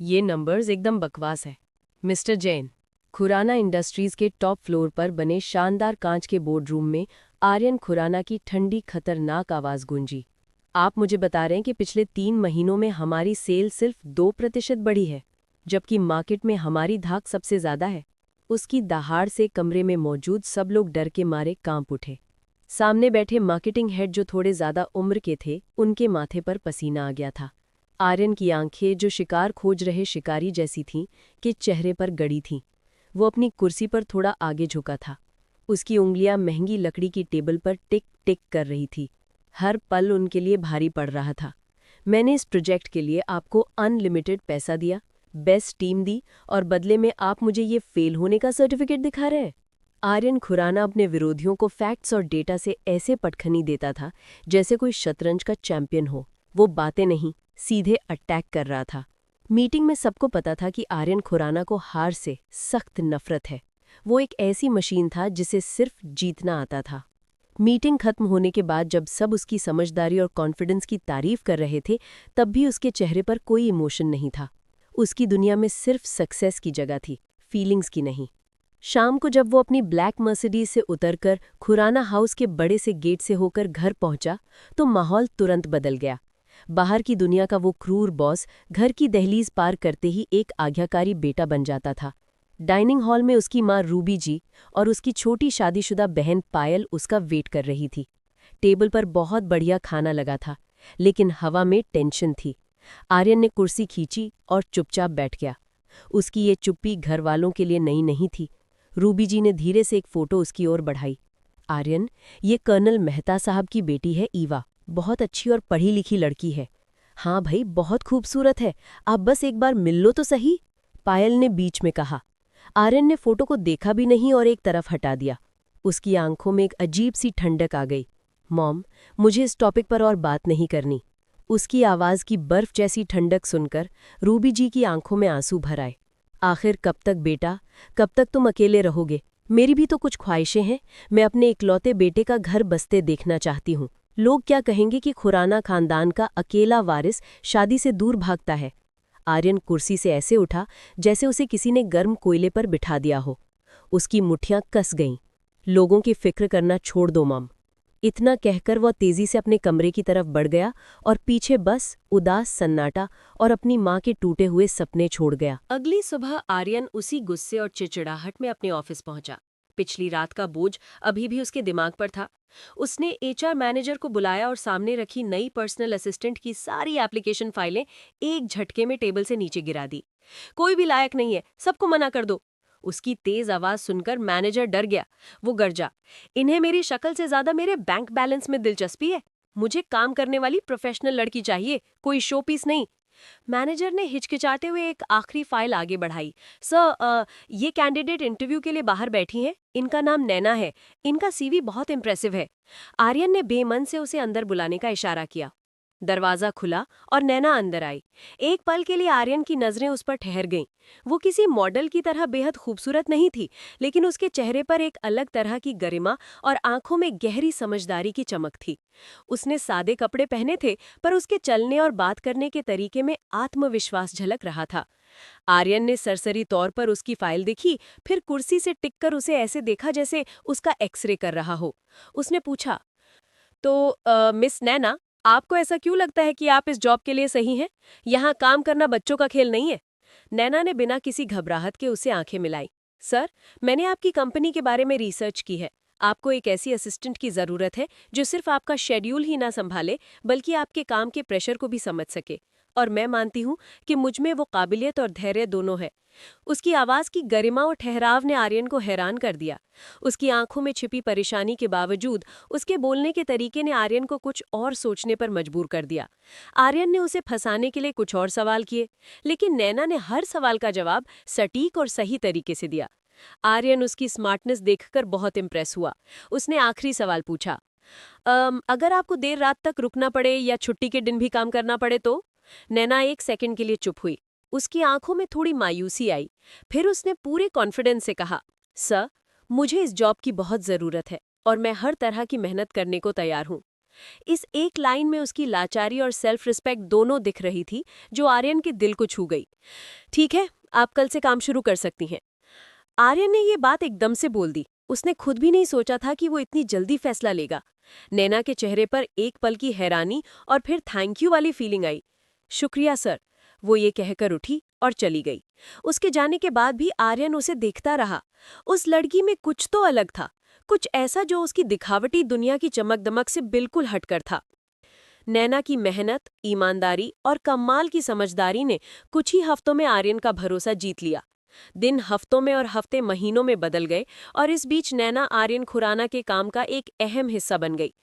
ये नंबर्स एकदम बकवास है। मिस्टर जैन, खुराना इंडस्ट्रीज के टॉप फ्लोर पर बने शानदार कांच के बोर्ड रूम में आर्यन खुराना की ठंडी खतरनाक आवाज गूंजी। आप मुझे बता रहे हैं कि पिछले 3 महीनों में हमारी सेल सिर्फ 2% बढ़ी है, जबकि मार्केट में हमारी धाक सबसे ज्यादा है। उसकी दहाड़ से कमरे में मौजूद सब लोग डर के मारे कांप उठे। सामने बैठे मार्केटिंग हेड जो थोड़े ज्यादा उम्र के थे, उनके माथे पर पसीना आ गया था। आर्यन की आंखें जो शिकार खोज रहे शिकारी जैसी थीं कि चेहरे पर गड़ी थीं। वो अपनी कुर्सी पर थोड़ा आगे झुका था। उसकी उंगलियां महंगी लकड़ी की टेबल पर टिक टिक कर रही थी। हर पल उनके लिए भारी पड़ रहा था। मैंने इस प्रोजेक्ट के लिए आपको अनलिमिटेड पैसा दिया, बेस्ट टीम दी, और बदले में आप मुझे ये फेल होने का सर्टिफिकेट दिखा रहे हैं। आर्यन खुराना अपने विरोधियों को फैक्ट्स और डेटा से ऐसे पटखनी देता था जैसे कोई शतरंज का चैंपियन हो। वो बातें नहीं, सीधे अटैक कर रहा था। मीटिंग में सबको पता था कि आर्यन खुराना को हार से सख्त नफरत है। वो एक ऐसी मशीन था जिसे सिर्फ जीतना आता था। मीटिंग खत्म होने के बाद जब सब उसकी समझदारी और कॉन्फिडेंस की तारीफ कर रहे थे, तब भी उसके चेहरे पर कोई इमोशन नहीं था। उसकी दुनिया में सिर्फ सक्सेस की जगह थी, फीलिंग्स की नहीं। शाम को जब वो अपनी ब्लैक मर्सिडीज से उतरकर खुराना हाउस के बड़े से गेट से होकर घर पहुंचा, तो माहौल तुरंत बदल गया। बाहर की दुनिया का वो क्रूर बॉस घर की दहलीज पार करते ही एक आज्ञाकारी बेटा बन जाता था। डाइनिंग हॉल में उसकी माँ रूबी जी और उसकी छोटी शादीशुदा बहन पायल उसका वेट कर रही थी। टेबल पर बहुत बढ़िया खाना लगा था, लेकिन हवा में टेंशन थी। आर्यन ने कुर्सी खींची और चुपचाप बैठ गया। उसकी ये चुप्पी घर वालों के लिए नई नहीं थी। रूबी जी ने धीरे से एक फोटो उसकी ओर बढ़ाई। आर्यन, ये कर्नल मेहता साहब की बेटी है ईवा। बहुत अच्छी और पढ़ी लिखी लड़की है। हाँ भाई, बहुत खूबसूरत है। आप बस एक बार मिल लो तो सही, पायल ने बीच में कहा। आर्यन ने फोटो को देखा भी नहीं और एक तरफ हटा दिया। उसकी आंखों में एक अजीब सी ठंडक आ गई। मॉम, मुझे इस टॉपिक पर और बात नहीं करनी। उसकी आवाज़ की बर्फ जैसी ठंडक सुनकर रूबी जी की आंखों में आंसू भर आए। आखिर कब तक बेटा, कब तक तुम अकेले रहोगे? मेरी भी तो कुछ ख्वाहिशें हैं। मैं अपने इकलौते बेटे का घर बसते देखना चाहती हूँ। लोग क्या कहेंगे कि खुराना खानदान का अकेला वारिस शादी से दूर भागता है। आर्यन कुर्सी से ऐसे उठा जैसे उसे किसी ने गर्म कोयले पर बिठा दिया हो। उसकी मुट्ठियां कस गईं। लोगों की फिक्र करना छोड़ दो मम। इतना कहकर वह तेजी से अपने कमरे की तरफ बढ़ गया और पीछे बस उदास सन्नाटा और अपनी माँ के टूटे हुए सपने छोड़ गया। अगली सुबह आर्यन उसी गुस्से और चिड़चिड़ाहट में अपने ऑफिस पहुंचा। पिछली रात का बोझ अभी भी उसके दिमाग पर था। उसने एचआर मैनेजर को बुलाया और सामने रखी नई पर्सनल असिस्टेंट की सारी एप्लीकेशन फाइलें एक झटके में टेबल से नीचे गिरा दी। कोई भी लायक नहीं है, सबको मना कर दो। उसकी तेज आवाज सुनकर मैनेजर डर गया। वो गरजा, इन्हें मेरी शक्ल से ज्यादा मेरे बैंक बैलेंस में दिलचस्पी है। मुझे काम करने वाली प्रोफेशनल लड़की चाहिए, कोई शो पीस नहीं। मैनेजर ने हिचकिचाते हुए एक आखिरी फाइल आगे बढ़ाई। सर, ये कैंडिडेट इंटरव्यू के लिए बाहर बैठी हैं। इनका नाम नैना है। इनका सीवी बहुत इंप्रेसिव है। आर्यन ने बेमन से उसे अंदर बुलाने का इशारा किया। दरवाजा खुला और नैना अंदर आई। एक पल के लिए आर्यन की नजरें उस पर ठहर गईं। वो किसी मॉडल की तरह बेहद खूबसूरत नहीं थी, लेकिन उसके चेहरे पर एक अलग तरह की गरिमा और आंखों में गहरी समझदारी की चमक थी। उसने सादे कपड़े पहने थे, पर उसके चलने और बात करने के तरीके में आत्मविश्वास झलक रहा था। आर्यन ने सरसरी तौर पर उसकी फाइल देखी, फिर कुर्सी से टिककर उसे ऐसे देखा जैसे उसका एक्सरे कर रहा हो। उसने पूछा, तो मिस नैना, आपको ऐसा क्यों लगता है कि आप इस जॉब के लिए सही हैं? यहाँ काम करना बच्चों का खेल नहीं है। नैना ने बिना किसी घबराहट के उसे आंखें मिलाई। सर, मैंने आपकी कंपनी के बारे में रिसर्च की है। आपको एक ऐसी असिस्टेंट की जरूरत है जो सिर्फ आपका शेड्यूल ही ना संभाले, बल्कि आपके काम के प्रेशर को भी समझ सके। और मैं मानती हूँ कि मुझमें वो काबिलियत और धैर्य दोनों है। उसकी आवाज की गरिमा और ठहराव ने आर्यन को हैरान कर दिया। उसकी आंखों में छिपी परेशानी के बावजूद उसके बोलने के तरीके ने आर्यन को कुछ और सोचने पर मजबूर कर दिया। आर्यन ने उसे फंसाने के लिए कुछ और सवाल किए, लेकिन नैना ने हर सवाल का जवाब सटीक और सही तरीके से दिया। आर्यन उसकी स्मार्टनेस देखकर बहुत इम्प्रेस हुआ। उसने आखिरी सवाल पूछा, अगर आपको देर रात तक रुकना पड़े या छुट्टी के दिन भी काम करना पड़े तो? नैना एक सेकंड के लिए चुप हुई। उसकी आंखों में थोड़ी मायूसी आई। फिर उसने पूरे कॉन्फिडेंस से कहा, सर, मुझे इस जॉब की बहुत ज़रूरत है और मैं हर तरह की मेहनत करने को तैयार हूँ। इस एक लाइन में उसकी लाचारी और सेल्फ रिस्पेक्ट दोनों दिख रही थी, जो आर्यन के दिल को छू गई। ठीक है, आप कल से काम शुरू कर सकती हैं। आर्यन ने ये बात एकदम से बोल दी। उसने खुद भी नहीं सोचा था कि वो इतनी जल्दी फैसला लेगा। नैना के चेहरे पर एक पल की हैरानी और फिर थैंक यू वाली फीलिंग आई। शुक्रिया सर, वो ये कहकर उठी और चली गई। उसके जाने के बाद भी आर्यन उसे देखता रहा। उस लड़की में कुछ तो अलग था, कुछ ऐसा जो उसकी दिखावटी दुनिया की चमक दमक से बिल्कुल हटकर था। नैना की मेहनत, ईमानदारी और कमाल की समझदारी ने कुछ ही हफ्तों में आर्यन का भरोसा जीत लिया। दिन हफ्तों में और हफ्ते महीनों में बदल गए और इस बीच नैना आर्यन खुराना के काम का एक अहम हिस्सा बन गई।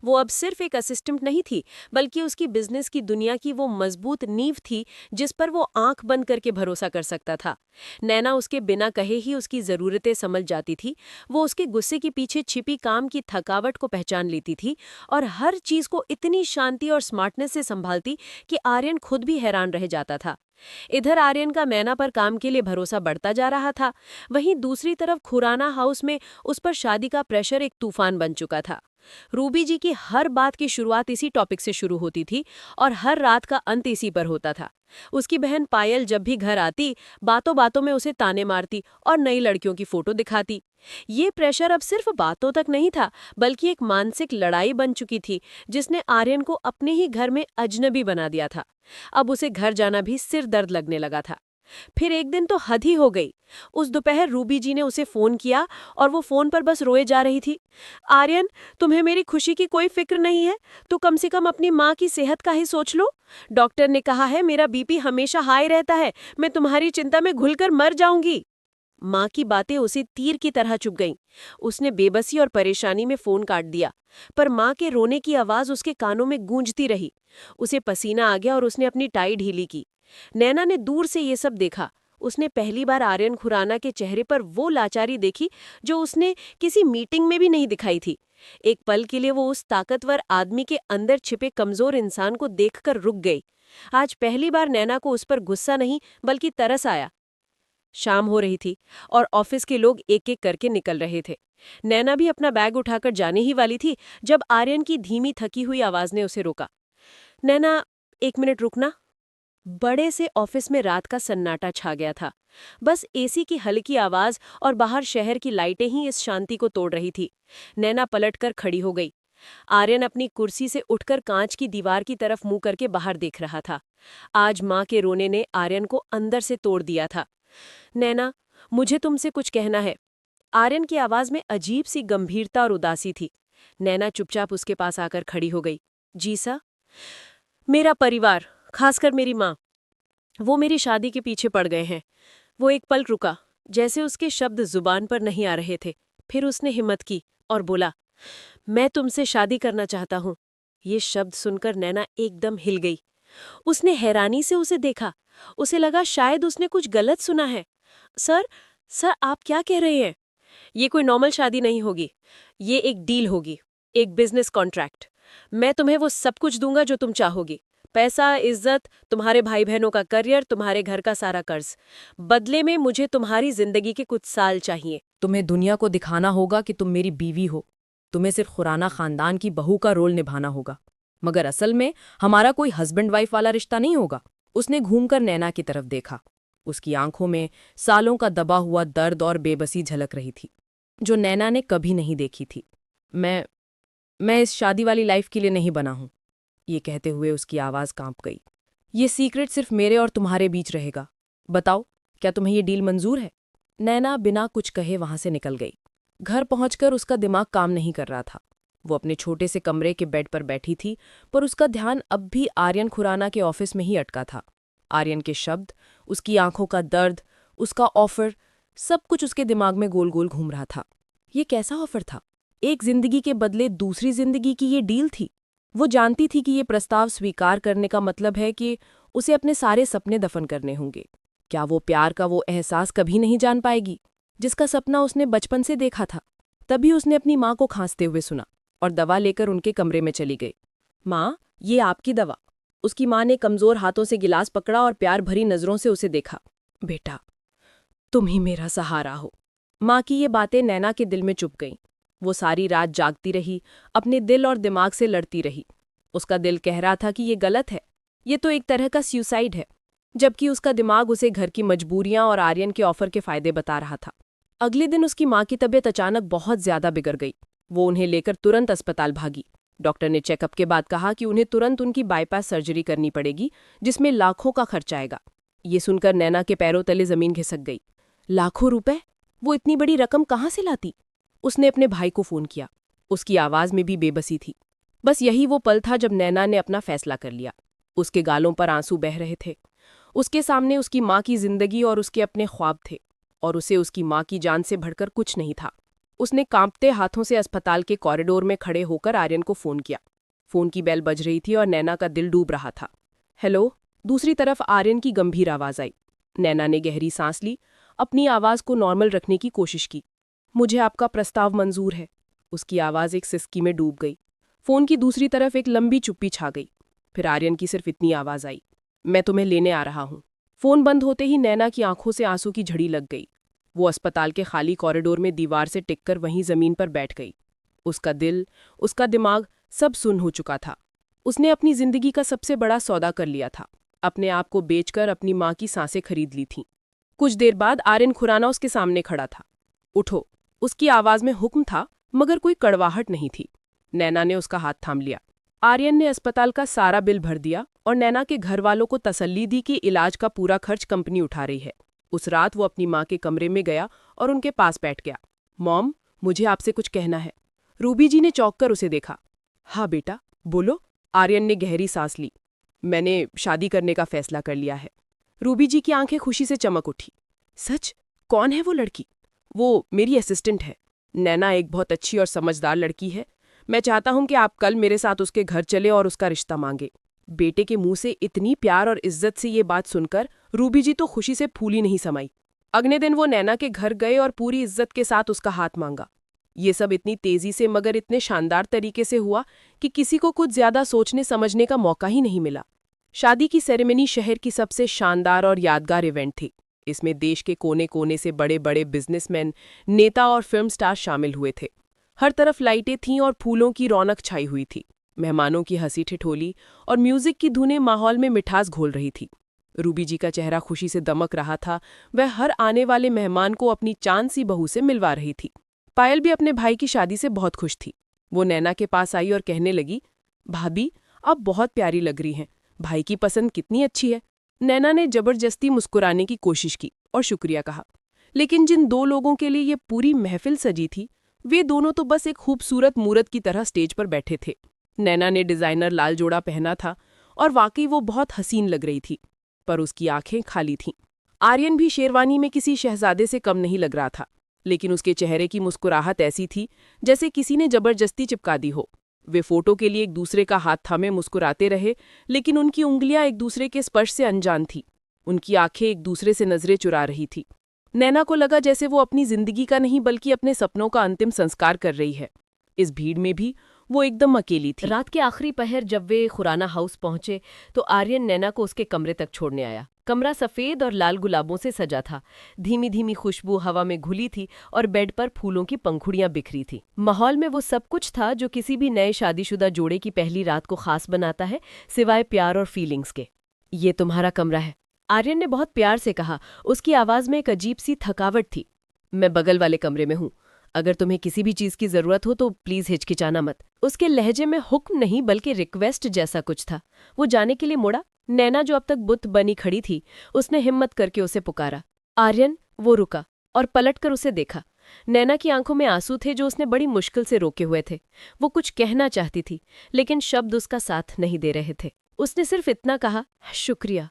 वो अब सिर्फ एक असिस्टेंट नहीं थी, बल्कि उसकी बिजनेस की दुनिया की वो मजबूत नींव थी जिस पर वो आंख बंद करके भरोसा कर सकता था। नैना उसके बिना कहे ही उसकी ज़रूरतें समझ जाती थी। वो उसके गुस्से के पीछे छिपी काम की थकावट को पहचान लेती थी और हर चीज़ को इतनी शांति और स्मार्टनेस से संभालती कि आर्यन खुद भी हैरान रह जाता था। इधर आर्यन का नैना पर काम के लिए भरोसा बढ़ता जा रहा था, वहीं दूसरी तरफ खुराना हाउस में उस पर शादी का प्रेशर एक तूफान बन चुका था। रूबी जी की हर बात की शुरुआत इसी टॉपिक से शुरू होती थी और हर रात का अंत इसी पर होता था। उसकी बहन पायल जब भी घर आती, बातों बातों में उसे ताने मारती और नई लड़कियों की फोटो दिखाती। ये प्रेशर अब सिर्फ बातों तक नहीं था, बल्कि एक मानसिक लड़ाई बन चुकी थी जिसने आर्यन को अपने ही घर में अजनबी बना दिया था। अब उसे घर जाना भी सिर दर्द लगने लगा था। फिर एक दिन तो हद ही हो गई। उस दोपहर रूबी जी ने उसे फोन किया और वो फोन पर बस रोए जा रही थी। आर्यन, तुम्हें मेरी खुशी की कोई फिक्र नहीं है? तो कम से कम अपनी माँ की सेहत का ही सोच लो। डॉक्टर ने कहा है मेरा बीपी हमेशा हाई रहता है। मैं तुम्हारी चिंता में घुलकर मर जाऊंगी। माँ की बातें उसे तीर की तरह चुभ गईं। उसने बेबसी और परेशानी में फोन काट दिया, पर माँ के रोने की आवाज उसके कानों में गूंजती रही। उसे पसीना आ गया और उसने अपनी टाई ढीली की। नैना ने दूर से ये सब देखा। उसने पहली बार आर्यन खुराना के चेहरे पर वो लाचारी देखी जो उसने किसी मीटिंग में भी नहीं दिखाई थी। एक पल के लिए वो उस ताकतवर आदमी के अंदर छिपे कमजोर इंसान को देखकर रुक गई। आज पहली बार नैना को उस पर गुस्सा नहीं, बल्कि तरस आया। शाम हो रही थी और ऑफिस के लोग एक एक करके निकल रहे थे। नैना भी अपना बैग उठाकर जाने ही वाली थी जब आर्यन की धीमी थकी हुई आवाज ने उसे रोका। नैना, एक मिनट रुकना। बड़े से ऑफिस में रात का सन्नाटा छा गया था। बस एसी की हल्की आवाज और बाहर शहर की लाइटें ही इस शांति को तोड़ रही थी। नैना पलटकर खड़ी हो गई। आर्यन अपनी कुर्सी से उठकर कांच की दीवार की तरफ मुंह करके बाहर देख रहा था। आज माँ के रोने ने आर्यन को अंदर से तोड़ दिया था। नैना, मुझे तुमसे कुछ कहना है। आर्यन की आवाज में अजीब सी गंभीरता और उदासी थी। नैना चुपचाप उसके पास आकर खड़ी हो गई। जी सा? मेरा परिवार, खासकर मेरी माँ, वो मेरी शादी के पीछे पड़ गए हैं। वो एक पल रुका, जैसे उसके शब्द जुबान पर नहीं आ रहे थे। फिर उसने हिम्मत की और बोला, मैं तुमसे शादी करना चाहता हूँ। ये शब्द सुनकर नैना एकदम हिल गई। उसने हैरानी से उसे देखा। उसे लगा शायद उसने कुछ गलत सुना है। सर, सर आप क्या कह रहे हैं? ये कोई नॉर्मल शादी नहीं होगी। ये एक डील होगी, एक बिजनेस कॉन्ट्रैक्ट। मैं तुम्हें वो सब कुछ दूंगा जो तुम चाहोगी। पैसा, इज्जत, तुम्हारे भाई बहनों का करियर, तुम्हारे घर का सारा कर्ज। बदले में मुझे तुम्हारी जिंदगी के कुछ साल चाहिए। तुम्हें दुनिया को दिखाना होगा कि तुम मेरी बीवी हो। तुम्हें सिर्फ खुराना खानदान की बहू का रोल निभाना होगा, मगर असल में हमारा कोई हस्बैंड वाइफ वाला रिश्ता नहीं होगा। उसने घूमकर नैना की तरफ देखा। उसकी आंखों में सालों का दबा हुआ दर्द और बेबसी झलक रही थी, जो नैना ने कभी नहीं देखी थी। मैं इस शादी वाली लाइफ के लिए नहीं बना हूं। ये कहते हुए उसकी आवाज कांप गई। ये सीक्रेट सिर्फ मेरे और तुम्हारे बीच रहेगा। बताओ, क्या तुम्हें ये डील मंजूर है? नैना बिना कुछ कहे वहां से निकल गई। घर पहुंचकर उसका दिमाग काम नहीं कर रहा था। वो अपने छोटे से कमरे के बेड पर बैठी थी, पर उसका ध्यान अब भी आर्यन खुराना के ऑफिस में ही अटका था। आर्यन के शब्द, उसकी आंखों का दर्द, उसका ऑफर, सब कुछ उसके दिमाग में गोल गोल घूम रहा था। ये कैसा ऑफर था? एक जिंदगी के बदले दूसरी जिंदगी की ये डील थी। वो जानती थी कि ये प्रस्ताव स्वीकार करने का मतलब है कि उसे अपने सारे सपने दफन करने होंगे। क्या वो प्यार का वो एहसास कभी नहीं जान पाएगी जिसका सपना उसने बचपन से देखा था? तभी उसने अपनी माँ को खांसते हुए सुना और दवा लेकर उनके कमरे में चली गई। माँ, ये आपकी दवा। उसकी माँ ने कमजोर हाथों से गिलास पकड़ा और प्यार भरी नजरों से उसे देखा। बेटा, तुम ही मेरा सहारा हो। माँ की ये बातें नैना के दिल में चुभ गईं। वो सारी रात जागती रही, अपने दिल और दिमाग से लड़ती रही। उसका दिल कह रहा था कि ये गलत है, ये तो एक तरह का सुसाइड है, जबकि उसका दिमाग उसे घर की मजबूरियां और आर्यन के ऑफर के फायदे बता रहा था। अगले दिन उसकी माँ की तबीयत अचानक बहुत ज्यादा बिगड़ गई। वो उन्हें लेकर तुरंत अस्पताल भागी। डॉक्टर ने चेकअप के बाद कहा कि उन्हें तुरंत उनकी बाईपास सर्जरी करनी पड़ेगी, जिसमें लाखों का खर्च आएगा। ये सुनकर नैना के पैरों तले जमीन खिसक गई। लाखों रुपए? वो इतनी बड़ी रकम कहाँ से लाती? उसने अपने भाई को फोन किया। उसकी आवाज में भी बेबसी थी। बस यही वो पल था जब नैना ने अपना फैसला कर लिया। उसके गालों पर आंसू बह रहे थे। उसके सामने उसकी माँ की जिंदगी और उसके अपने ख्वाब थे, और उसे उसकी माँ की जान से बढ़कर कुछ नहीं था। उसने कांपते हाथों से अस्पताल के कॉरिडोर में खड़े होकर आर्यन को फोन किया। फोन की बेल बज रही थी और नैना का दिल डूब रहा था। हेलो। दूसरी तरफ आर्यन की गंभीर आवाज आई। नैना ने गहरी सांस ली, अपनी आवाज को नॉर्मल रखने की कोशिश की। मुझे आपका प्रस्ताव मंजूर है। उसकी आवाज एक सिसकी में डूब गई। फोन की दूसरी तरफ एक लंबी चुप्पी छा गई। फिर आर्यन की सिर्फ इतनी आवाज आई, मैं तुम्हें लेने आ रहा हूं। फोन बंद होते ही नैना की आंखों से आंसू की झड़ी लग गई। वो अस्पताल के खाली कॉरिडोर में दीवार से टिककर वहीं जमीन पर बैठ गई। उसका दिल, उसका दिमाग सब सुन्न हो चुका था। उसने अपनी जिंदगी का सबसे बड़ा सौदा कर लिया था। अपने आप को बेचकर अपनी माँ की सांसें खरीद ली थीं। कुछ देर बाद आर्यन खुराना उसके सामने खड़ा था। उठो। उसकी आवाज में हुक्म था, मगर कोई कड़वाहट नहीं थी। नैना ने उसका हाथ थाम लिया। आर्यन ने अस्पताल का सारा बिल भर दिया और नैना के घर वालों को तसल्ली दी कि इलाज का पूरा खर्च कंपनी उठा रही है। उस रात वो अपनी माँ के कमरे में गया और उनके पास बैठ गया। मॉम, मुझे आपसे कुछ कहना है। रूबी जी ने चौंक कर उसे देखा। हाँ बेटा, बोलो। आर्यन ने गहरी सांस ली। मैंने शादी करने का फैसला कर लिया है। रूबी जी की आंखें खुशी से चमक उठी। सच? कौन है वो लड़की? वो मेरी असिस्टेंट है। नैना एक बहुत अच्छी और समझदार लड़की है। मैं चाहता हूं कि आप कल मेरे साथ उसके घर चले और उसका रिश्ता मांगे। बेटे के मुंह से इतनी प्यार और इज्जत से ये बात सुनकर रूबी जी तो खुशी से फूली नहीं समाई। अगले दिन वो नैना के घर गए और पूरी इज्जत के साथ उसका हाथ मांगा। ये सब इतनी तेजी से मगर इतने शानदार तरीके से हुआ कि किसी को कुछ ज्यादा सोचने समझने का मौका ही नहीं मिला। शादी की सेरेमनी शहर की सबसे शानदार और यादगार इवेंट थी। इसमें देश के कोने कोने से बड़े बड़े बिजनेसमैन, नेता और फिल्म स्टार शामिल हुए थे। हर तरफ लाइटें थीं और फूलों की रौनक छाई हुई थी। मेहमानों की हंसी ठिठोली और म्यूजिक की धुनें माहौल में मिठास घोल रही थी। रूबी जी का चेहरा खुशी से दमक रहा था। वह हर आने वाले मेहमान को अपनी चांद सी बहू से मिलवा रही थी। पायल भी अपने भाई की शादी से बहुत खुश थी। वो नैना के पास आई और कहने लगी, भाभी, आप बहुत प्यारी लग रही हैं। भाई की पसंद कितनी अच्छी है। नैना ने जबरदस्ती मुस्कुराने की कोशिश की और शुक्रिया कहा, लेकिन जिन दो लोगों के लिए ये पूरी महफिल सजी थी, वे दोनों तो बस एक खूबसूरत मूरत की तरह स्टेज पर बैठे थे। नैना ने डिजाइनर लाल जोड़ा पहना था और वाकई वो बहुत हसीन लग रही थी, पर उसकी आंखें खाली थीं। आर्यन भी शेरवानी में किसी शहजादे से कम नहीं लग रहा था, लेकिन उसके चेहरे की मुस्कुराहट ऐसी थी जैसे किसी ने जबरदस्ती चिपका दी हो। वे फोटो के लिए एक दूसरे का हाथ थामे मुस्कुराते रहे, लेकिन उनकी उंगलियां एक दूसरे के स्पर्श से अनजान थी। उनकी आंखें एक दूसरे से नजरें चुरा रही थी। नैना को लगा जैसे वो अपनी जिंदगी का नहीं बल्कि अपने सपनों का अंतिम संस्कार कर रही है। इस भीड़ में भी वो एकदम अकेली थी। रात के आखिरी पहर जब वे खुराना हाउस पहुंचे तो आर्यन नैना को उसके कमरे तक छोड़ने आया। कमरा सफेद और लाल गुलाबों से सजा था। धीमी धीमी खुशबू हवा में घुली थी और बेड पर फूलों की पंखुड़ियां बिखरी थी। माहौल में वो सब कुछ था जो किसी भी नए शादीशुदा जोड़े की पहली रात को खास बनाता है, सिवाय प्यार और फीलिंग्स के। ये तुम्हारा कमरा है, आर्यन ने बहुत प्यार से कहा। उसकी आवाज में एक अजीब सी थकावट थी। मैं बगल वाले कमरे में हूं। अगर तुम्हें किसी भी चीज की जरूरत हो तो प्लीज हिचकिचाना मत। उसके लहजे में हुक्म नहीं बल्कि रिक्वेस्ट जैसा कुछ था। वो जाने के लिए मुड़ा। नैना जो अब तक बुत बनी खड़ी थी, उसने हिम्मत करके उसे पुकारा, आर्यन। वो रुका और पलटकर उसे देखा। नैना की आंखों में आंसू थे जो उसने बड़ी मुश्किल से रोके हुए थे। वो कुछ कहना चाहती थी, लेकिन शब्द उसका साथ नहीं दे रहे थे। उसने सिर्फ इतना कहा, शुक्रिया।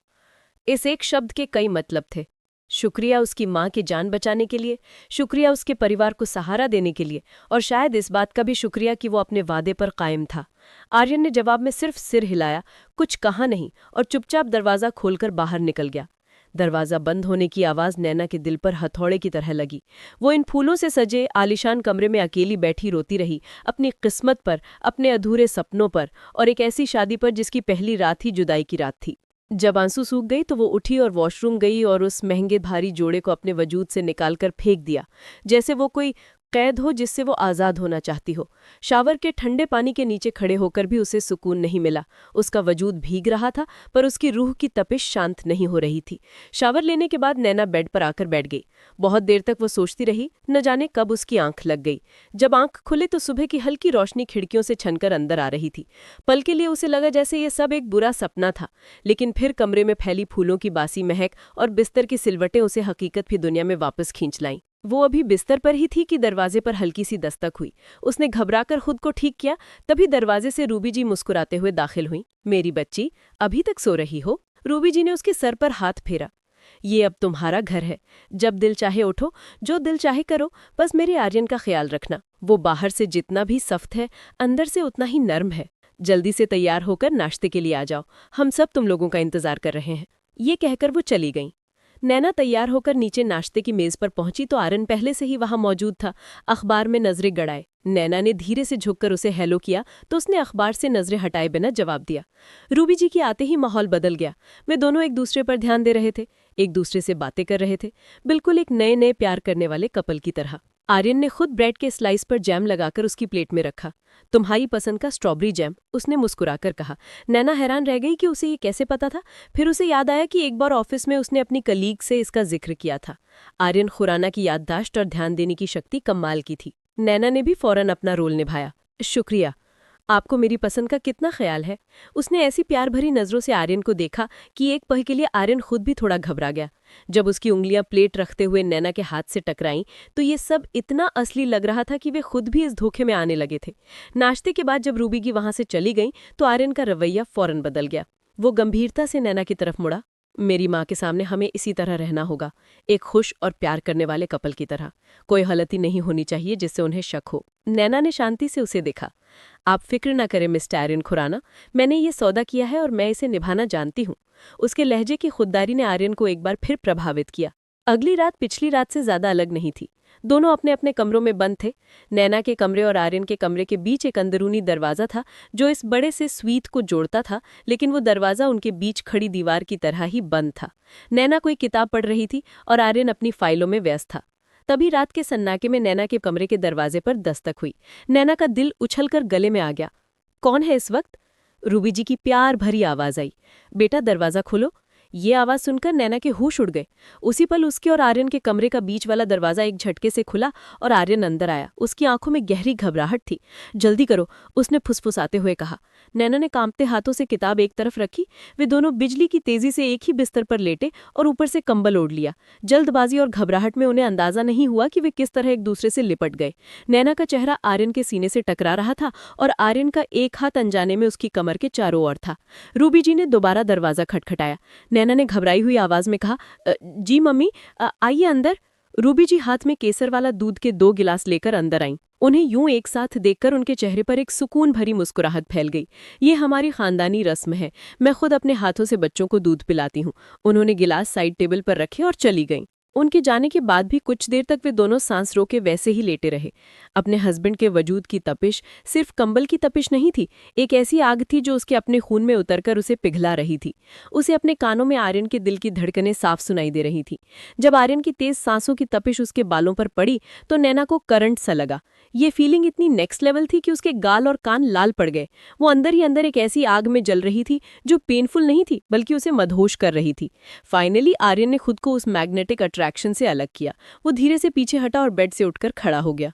इस एक शब्द के कई मतलब थे। शुक्रिया उसकी माँ की जान बचाने के लिए, शुक्रिया उसके परिवार को सहारा देने के लिए, और शायद इस बात का भी शुक्रिया कि वो अपने वादे पर कायम था। आर्यन ने जवाब में सिर्फ सिर हिलाया, कुछ कहा नहीं और चुपचाप दरवाज़ा खोलकर बाहर निकल गया। दरवाज़ा बंद होने की आवाज़ नैना के दिल पर हथौड़े की तरह लगी। वो इन फूलों से सजे आलीशान कमरे में अकेली बैठी रोती रही, अपनी किस्मत पर, अपने अधूरे सपनों पर और एक ऐसी शादी पर जिसकी पहली रात ही जुदाई की रात थी। जब आंसू सूख गई तो वो उठी और वॉशरूम गई और उस महंगे भारी जोड़े को अपने वजूद से निकालकर फेंक दिया, जैसे वो कोई कैद हो जिससे वो आज़ाद होना चाहती हो। शावर के ठंडे पानी के नीचे खड़े होकर भी उसे सुकून नहीं मिला। उसका वजूद भीग रहा था, पर उसकी रूह की तपिश शांत नहीं हो रही थी। शावर लेने के बाद नैना बेड पर आकर बैठ गई। बहुत देर तक वो सोचती रही, न जाने कब उसकी आंख लग गई। जब आंख खुले तो सुबह की हल्की रोशनी खिड़कियों से छनकर अंदर आ रही थी। पल के लिए उसे लगा जैसे ये सब एक बुरा सपना था, लेकिन फिर कमरे में फैली फूलों की बासी महक और बिस्तर की सिलवटें उसे हकीकत की दुनिया में वापस खींच लाईं। वो अभी बिस्तर पर ही थी कि दरवाजे पर हल्की सी दस्तक हुई। उसने घबराकर खुद को ठीक किया, तभी दरवाजे से रूबी जी मुस्कुराते हुए दाखिल हुई। मेरी बच्ची, अभी तक सो रही हो? रूबी जी ने उसके सर पर हाथ फेरा। ये अब तुम्हारा घर है, जब दिल चाहे उठो, जो दिल चाहे करो, बस मेरे आर्यन का ख्याल रखना। वो बाहर से जितना भी सख्त है, अंदर से उतना ही नर्म है। जल्दी से तैयार होकर नाश्ते के लिए आ जाओ, हम सब तुम लोगों का इंतजार कर रहे हैं। ये कहकर वो चली गईं। नैना तैयार होकर नीचे नाश्ते की मेज पर पहुंची तो आर्यन पहले से ही वहां मौजूद था। अखबार में नजरें गड़ाए। नैना ने धीरे से झुककर उसे हेलो किया तो उसने अखबार से नजरें हटाए बिना जवाब दिया। रूबी जी के आते ही माहौल बदल गया। वे दोनों एक दूसरे पर ध्यान दे रहे थे, एक दूसरे से बातें कर रहे थे, बिल्कुल एक नए नए प्यार करने वाले कपल की तरह। आर्यन ने खुद ब्रेड के स्लाइस पर जैम लगाकर उसकी प्लेट में रखा। तुम्हारी पसंद का स्ट्रॉबेरी जैम, उसने मुस्कुराकर कहा। नैना हैरान रह गई कि उसे ये कैसे पता था। फिर उसे याद आया कि एक बार ऑफिस में उसने अपनी कलीग से इसका जिक्र किया था। आर्यन खुराना की याददाश्त और ध्यान देने की शक्ति कमाल की थी। नैना ने भी फौरन अपना रोल निभाया। शुक्रिया, आपको मेरी पसंद का कितना ख्याल है। उसने ऐसी प्यार भरी नजरों से आर्यन को देखा कि एक पल के लिए आर्यन खुद भी थोड़ा घबरा गया। जब उसकी उंगलियां प्लेट रखते हुए नैना के हाथ से टकराईं तो ये सब इतना असली लग रहा था कि वे खुद भी इस धोखे में आने लगे थे। नाश्ते के बाद जब रूबी की वहां से चली गई तो आर्यन का रवैया फौरन बदल गया। वो गंभीरता से नैना की तरफ मुड़ा। मेरी माँ के सामने हमें इसी तरह रहना होगा, एक खुश और प्यार करने वाले कपल की तरह। कोई गलती नहीं होनी चाहिए जिससे उन्हें शक हो। नैना ने शांति से उसे देखा। आप फिक्र न करें मिस्टर आर्यन खुराना, मैंने ये सौदा किया है और मैं इसे निभाना जानती हूँ। उसके लहजे की खुददारी ने आर्यन को एक बार फिर प्रभावित किया। अगली रात पिछली रात से ज्यादा अलग नहीं थी। दोनों अपने अपने कमरों में बंद थे। नैना के कमरे और आर्यन के कमरे के बीच एक अंदरूनी दरवाजा था जो इस बड़े से स्वीट को जोड़ता था, लेकिन वो दरवाजा उनके बीच खड़ी दीवार की तरह ही बंद था। नैना कोई किताब पढ़ रही थी और आर्यन अपनी फाइलों में व्यस्त था। तभी रात के सन्नाटे में नैना के कमरे के दरवाजे पर दस्तक हुई। नैना का दिल उछलकर गले में आ गया। कौन है इस वक्त? रूबी जी की प्यार भरी आवाज आई। बेटा दरवाजा खोलो। ये आवाज सुनकर नैना के होश उड़ गए। उसी पल उसके और आर्यन के कमरे का बीच वाला दरवाजा एक झटके से खुला और आर्यन अंदर आया। उसकी आंखों में गहरी घबराहट थी। जल्दी करो, उसने फुसफुसाते हुए कहा। नैना ने कांपते हाथों से किताब एक तरफ रखी। वे दोनों बिजली की तेजी से एक ही बिस्तर पर लेटे और ऊपर से कंबल ओढ़ लिया। जल्दबाजी और घबराहट में उन्हें अंदाजा नहीं हुआ कि वे किस तरह एक दूसरे से लिपट गए। नैना का चेहरा आर्यन के सीने से टकरा रहा था और आर्यन का एक हाथ अनजाने में उसकी कमर के चारों ओर था। रूबी जी ने दोबारा दरवाजा खटखटाया। नैना ने घबराई हुई आवाज में कहा, जी मम्मी, आइए अंदर। रूबी जी हाथ में केसर वाला दूध के 2 गिलास लेकर अंदर आईं। उन्हें यूं एक साथ देखकर उनके चेहरे पर एक सुकून भरी मुस्कुराहट फैल गई। ये हमारी खानदानी रस्म है, मैं खुद अपने हाथों से बच्चों को दूध पिलाती हूँ। उन्होंने गिलास साइड टेबल पर रखे और चली गईं। उनके जाने के बाद भी कुछ देर तक वे दोनों सांस रोके वैसे ही लेटे रहे। अपने हस्बैंड के वजूद की तपिश सिर्फ कंबल की तपिश नहीं थी, एक ऐसी आग थी जो उसके अपने खून में उतरकर उसे पिघला रही थी। उसे अपने कानों में आर्यन के दिल की धड़कनें साफ सुनाई दे रही थी। जब आर्यन की तेज सांसों की तपिश उसके बालों पर पड़ी तो नैना को करंट सा लगा। ये फीलिंग इतनी नेक्स्ट लेवल थी कि उसके गाल और कान लाल पड़ गए। वो अंदर ही अंदर एक ऐसी आग में जल रही थी जो पेनफुल नहीं थी बल्कि उसे मदहोश कर रही थी। फाइनली आर्यन ने खुद को उस मैग्नेटिक अट्रैक्शन से अलग किया। वो धीरे से पीछे हटा और बेड से उठकर खड़ा हो गया।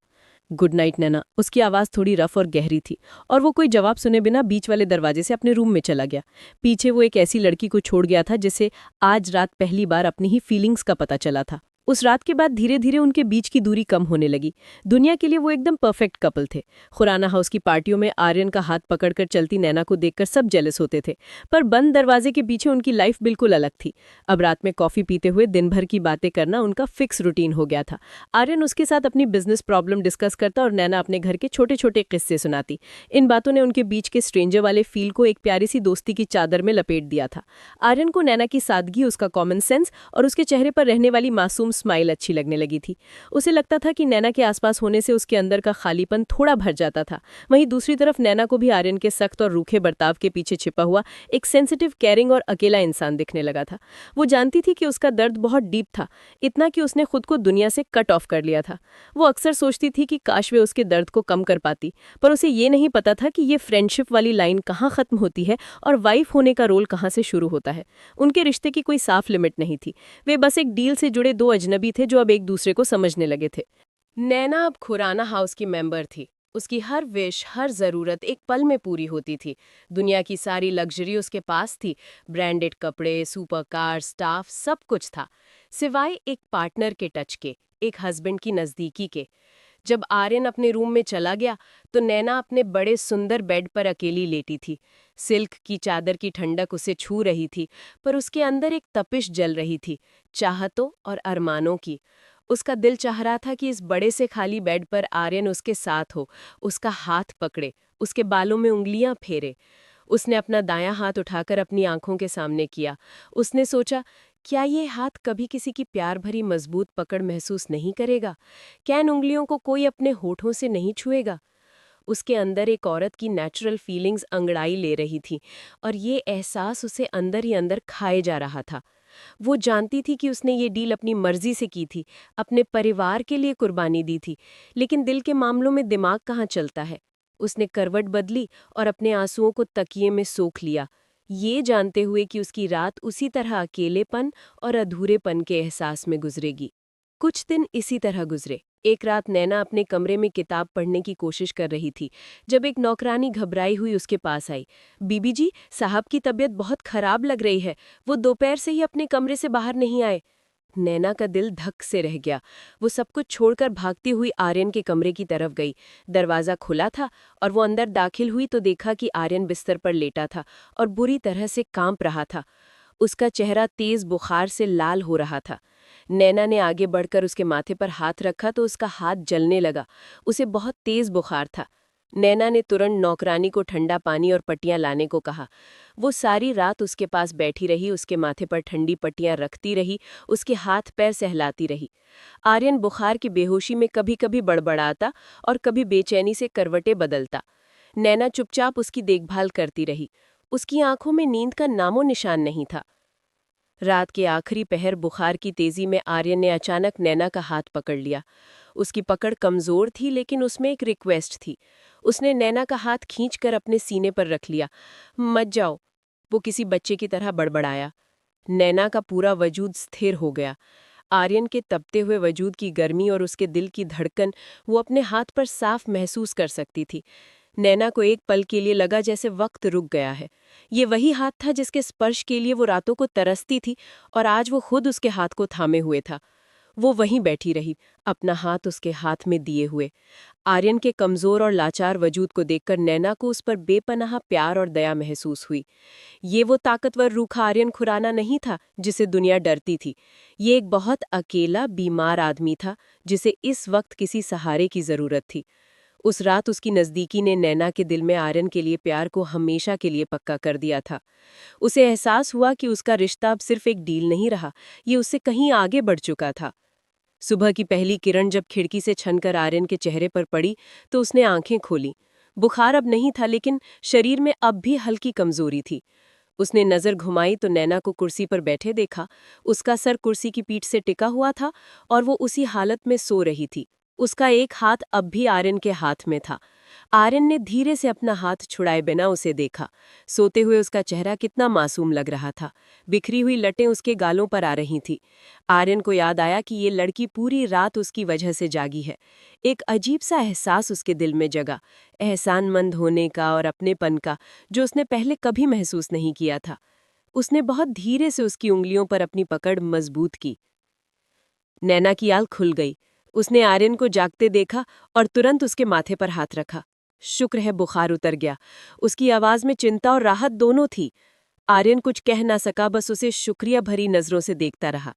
गुड नाइट नैना। उसकी आवाज़ थोड़ी रफ और गहरी थी और वो कोई जवाब सुने बिना बीच वाले दरवाजे से अपने रूम में चला गया। पीछे वो एक ऐसी लड़की को छोड़ गया था जिसे आज रात पहली बार अपनी ही फीलिंग्स का पता चला था। उस रात के बाद धीरे धीरे उनके बीच की दूरी कम होने लगी। दुनिया के लिए वो एकदम परफेक्ट कपल थे। खुराना हाउस की पार्टियों में आर्यन का हाथ पकड़कर चलती नैना को देखकर सब जेलस होते थे, पर बंद दरवाजे के पीछे उनकी लाइफ बिल्कुल अलग थी। अब रात में कॉफी पीते हुए दिन भर की बातें करना उनका फिक्स रूटीन हो गया था। आर्यन उसके साथ अपनी बिजनेस प्रॉब्लम डिस्कस करता और नैना अपने घर के छोटे छोटे किस्से सुनाती। इन बातों ने उनके बीच के स्ट्रेंजर वाले फील को एक प्यारी सी दोस्ती की चादर में लपेट दिया था। आर्यन को नैना की सादगी, उसका कॉमन सेंस और उसके चेहरे पर रहने वाली मासूम स्माइल अच्छी लगने लगी थी। उसे लगता था कि नैना के आसपास होने से उसके अंदर का खालीपन थोड़ा भर जाता था। वहीं दूसरी तरफ नैना को भी आर्यन के सख्त और रूखे बर्ताव के पीछे छिपा हुआ एक सेंसिटिव, केयरिंग और अकेला इंसान दिखने लगा था। वो जानती थी कि उसका दर्द बहुत डीप था, इतना कि उसने खुद को दुनिया से कट ऑफ कर लिया था। वो अक्सर सोचती थी कि काश वे उसके दर्द को कम कर पाती, पर उसे ये नहीं पता था कि ये फ्रेंडशिप वाली लाइन कहाँ खत्म होती है और वाइफ होने का रोल कहाँ से शुरू होता है। उनके रिश्ते की कोई साफ लिमिट नहीं थी। वे बस एक डील से जुड़े दो अजनबी थे जो अब एक दूसरे को समझने लगे थे। नैना अब खुराना हाउस की मेंबर थी। उसकी हर विश, हर जरूरत एक पल में पूरी होती थी। दुनिया की सारी लग्जरी उसके पास थी। ब्रांडेड कपड़े, सुपर कार, स्टाफ, सब कुछ था, सिवाय एक पार्टनर के टच के, एक हस्बैंड की नजदीकी के। जब आर्यन अपने रूम में चला गया तो नैना अपने बड़े सुंदर बेड पर अकेली लेटी थी। सिल्क की चादर की ठंडक उसे छू रही थी, पर उसके अंदर एक तपिश जल रही थी, चाहतों और अरमानों की। उसका दिल चाह रहा था कि इस बड़े से खाली बेड पर आर्यन उसके साथ हो, उसका हाथ पकड़े, उसके बालों में उंगलियां फेरे। उसने अपना दायां हाथ उठाकर अपनी आंखों के सामने किया। उसने सोचा, क्या ये हाथ कभी किसी की प्यार भरी मजबूत पकड़ महसूस नहीं करेगा? क्या इन उंगलियों को कोई अपने होठों से नहीं छुएगा? उसके अंदर एक औरत की नेचुरल फीलिंग्स अंगड़ाई ले रही थी, और ये एहसास उसे अंदर ही अंदर खाए जा रहा था। वो जानती थी कि उसने ये डील अपनी मर्जी से की थी, अपने परिवार के लिए कुर्बानी दी थी, लेकिन दिल के मामलों में दिमाग कहाँ चलता है। उसने करवट बदली और अपने आंसुओं को तकिए में सोख लिया, ये जानते हुए कि उसकी रात उसी तरह अकेलेपन और अधूरेपन के एहसास में गुजरेगी। कुछ दिन इसी तरह गुजरे। एक रात नैना अपने कमरे में किताब पढ़ने की कोशिश कर रही थी, जब एक नौकरानी घबराई हुई उसके पास आई। बीबी जी, साहब की तबीयत बहुत खराब लग रही है, वो दोपहर से ही अपने कमरे से बाहर नहीं आए। नैना का दिल धक से रह गया। वो सब कुछ छोड़कर भागती हुई आर्यन के कमरे की तरफ गई। दरवाज़ा खुला था और वो अंदर दाखिल हुई तो देखा कि आर्यन बिस्तर पर लेटा था और बुरी तरह से कांप रहा था। उसका चेहरा तेज बुखार से लाल हो रहा था। नैना ने आगे बढ़कर उसके माथे पर हाथ रखा तो उसका हाथ जलने लगा। उसे बहुत तेज बुखार था। नैना ने तुरंत नौकरानी को ठंडा पानी और पट्टियां लाने को कहा। वो सारी रात उसके पास बैठी रही, उसके माथे पर ठंडी पट्टियां रखती रही, उसके हाथ पैर सहलाती रही। आर्यन बुखार की बेहोशी में कभी कभी बड़बड़ाता और कभी बेचैनी से करवटें बदलता। नैना चुपचाप उसकी देखभाल करती रही। उसकी आंखों में नींद का नामो निशान नहीं था। रात के आखिरी पहर बुखार की तेजी में आर्यन ने अचानक नैना का हाथ पकड़ लिया। उसकी पकड़ कमजोर थी, लेकिन उसमें एक रिक्वेस्ट थी। उसने नैना का हाथ खींचकर अपने सीने पर रख लिया। मत जाओ, वो किसी बच्चे की तरह बड़बड़ाया। नैना का पूरा वजूद स्थिर हो गया। आर्यन के तपते हुए वजूद की गर्मी और उसके दिल की धड़कन वो अपने हाथ पर साफ महसूस कर सकती थी। नैना को एक पल के लिए लगा जैसे वक्त रुक गया है। ये वही हाथ था जिसके स्पर्श के लिए वो रातों को तरसती थी, और आज वो खुद उसके हाथ को थामे हुए था। वो वहीं बैठी रही, अपना हाथ उसके हाथ में दिए हुए। आर्यन के कमजोर और लाचार वजूद को देखकर नैना को उस पर बेपनाह प्यार और दया महसूस हुई। ये वो ताकतवर रूखा आर्यन खुराना नहीं था जिसे दुनिया डरती थी। ये एक बहुत अकेला, बीमार आदमी था जिसे इस वक्त किसी सहारे की जरूरत थी। उस रात उसकी नज़दीकी ने नैना के दिल में आर्यन के लिए प्यार को हमेशा के लिए पक्का कर दिया था। उसे एहसास हुआ कि उसका रिश्ता अब सिर्फ एक डील नहीं रहा, ये उससे कहीं आगे बढ़ चुका था। सुबह की पहली किरण जब खिड़की से छनकर आर्यन के चेहरे पर पड़ी तो उसने आंखें खोली। बुखार अब नहीं था, लेकिन शरीर में अब भी हल्की कमजोरी थी। उसने नजर घुमाई तो नैना को कुर्सी पर बैठे देखा। उसका सर कुर्सी की पीठ से टिका हुआ था और वो उसी हालत में सो रही थी। उसका एक हाथ अब भी आर्यन के हाथ में था। आर्यन ने धीरे से अपना हाथ छुड़ाए बिना उसे देखा। सोते हुए उसका चेहरा कितना मासूम लग रहा था। बिखरी हुई लटें उसके गालों पर आ रही थी। आर्यन को याद आया कि ये लड़की पूरी रात उसकी वजह से जागी है। एक अजीब सा एहसास उसके दिल में जगा, एहसानमंद होने का और अपनेपन का, जो उसने पहले कभी महसूस नहीं किया था। उसने बहुत धीरे से उसकी उंगलियों पर अपनी पकड़ मजबूत की। नैना की आल खुल गई। उसने आर्यन को जागते देखा और तुरंत उसके माथे पर हाथ रखा। शुक्र है बुखार उतर गया। उसकी आवाज में चिंता और राहत दोनों थी। आर्यन कुछ कह ना सका, बस उसे शुक्रिया भरी नजरों से देखता रहा।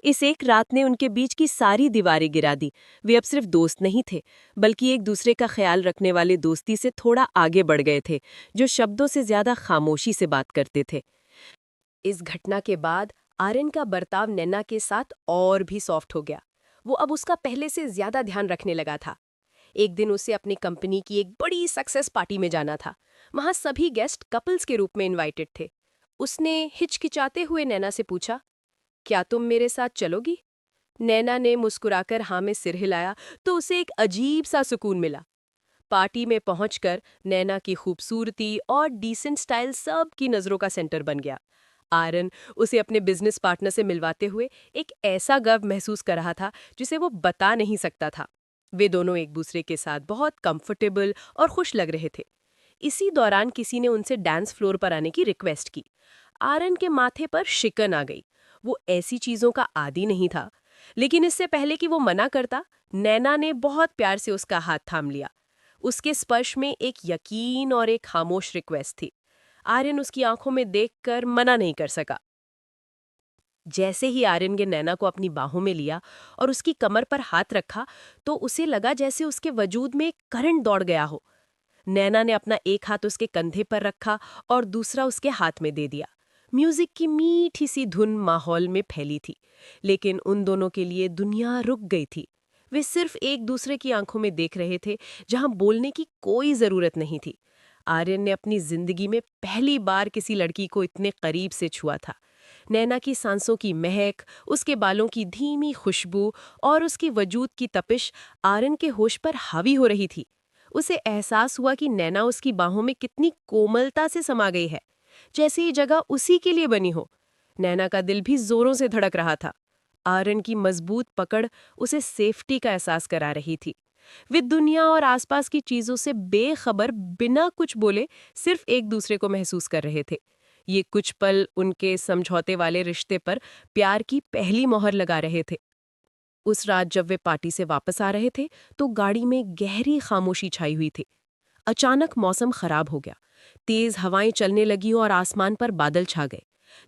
इस एक रात ने उनके बीच की सारी दीवारें गिरा दी। वे अब सिर्फ दोस्त नहीं थे, बल्कि एक दूसरे का ख्याल रखने वाले दोस्ती से थोड़ा आगे बढ़ गए थे, जो शब्दों से ज्यादा खामोशी से बात करते थे। इस घटना के बाद आर्यन का बर्ताव नैना के साथ और भी सॉफ्ट हो गया। वो अब उसका पहले से ज्यादा ध्यान रखने लगा था। एक दिन उसे अपनी कंपनी की एक बड़ी सक्सेस पार्टी में जाना था। वहां सभी गेस्ट कपल्स के रूप में इनवाइटेड थे। उसने हिचकिचाते हुए नैना से पूछा, क्या तुम मेरे साथ चलोगी? नैना ने मुस्कुराकर हाँ में सिर हिलाया तो उसे एक अजीब सा सुकून मिला। पार्टी में पहुंचकर नैना की खूबसूरती और डिसेंट स्टाइल सब की नजरों का सेंटर बन गया। आर्यन उसे अपने बिजनेस पार्टनर से मिलवाते हुए एक ऐसा गर्व महसूस कर रहा था जिसे वो बता नहीं सकता था। वे दोनों एक दूसरे के साथ बहुत कंफर्टेबल और खुश लग रहे थे। इसी दौरान किसी ने उनसे डांस फ्लोर पर आने की रिक्वेस्ट की। आर्यन के माथे पर शिकन आ गई। वो ऐसी चीजों का आदी नहीं था। लेकिन इससे पहले कि वो मना करता, नैना ने बहुत प्यार से उसका हाथ थाम लिया। उसके स्पर्श में एक यकीन और एक खामोश रिक्वेस्ट थी। आर्यन उसकी आंखों में देखकर मना नहीं कर सका। जैसे ही आर्यन ने नैना को अपनी बाहों में लिया और उसकी कमर पर हाथ रखा, तो उसे लगा जैसे उसके वजूद में एक करंट दौड़ गया हो। नैना ने अपना एक हाथ उसके कंधे पर रखा और दूसरा उसके हाथ में दे दिया। म्यूजिक की मीठी सी धुन माहौल में फैली थी, लेकिन उन दोनों के लिए दुनिया रुक गई थी। वे सिर्फ एक दूसरे की आंखों में देख रहे थे, जहां बोलने की कोई जरूरत नहीं थी। आर्यन ने अपनी जिंदगी में पहली बार किसी लड़की को इतने करीब से छुआ था। नैना की सांसों की महक, उसके बालों की धीमी खुशबू और उसकी वजूद की तपिश आर्यन के होश पर हावी हो रही थी। उसे एहसास हुआ कि नैना उसकी बाहों में कितनी कोमलता से समा गई है, जैसे ये जगह उसी के लिए बनी हो। नैना का दिल भी जोरों से धड़क रहा था। आर्यन की मजबूत पकड़ उसे सेफ्टी का एहसास करा रही थी। वे दुनिया और आसपास की चीजों से बेखबर, बिना कुछ बोले सिर्फ एक दूसरे को महसूस कर रहे थे। ये कुछ पल उनके समझौते वाले रिश्ते पर प्यार की पहली मोहर लगा रहे थे। उस रात जब वे पार्टी से वापस आ रहे थे, तो गाड़ी में गहरी खामोशी छाई हुई थी। अचानक मौसम खराब हो गया। तेज हवाएं चलने लगी और आसमान पर बादल छा गए।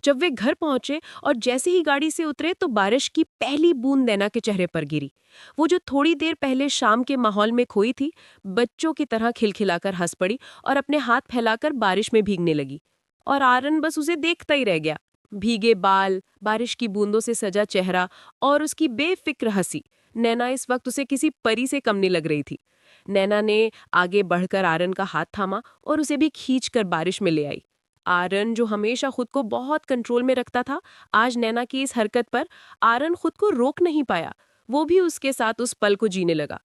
जब वे घर पहुंचे और जैसे ही गाड़ी से उतरे, तो बारिश की पहली बूंद नैना के चेहरे पर गिरी। वो जो थोड़ी देर पहले शाम के माहौल में खोई थी, बच्चों की तरह खिलखिलाकर हंस पड़ी और अपने हाथ फैलाकर बारिश में भीगने लगी। और आर्यन बस उसे देखता ही रह गया। भीगे बाल, बारिश की बूंदों से सजा चेहरा और उसकी बेफिक्र हंसी। नैना इस वक्त उसे किसी परी से कम नहीं लग रही थी। नैना ने आगे बढ़कर आर्यन का हाथ थामा और उसे भी खींचकर बारिश में ले आई। आर्यन, जो हमेशा खुद को बहुत कंट्रोल में रखता था, आज नैना की इस हरकत पर आर्यन खुद को रोक नहीं पाया। वो भी उसके साथ उस पल को जीने लगा।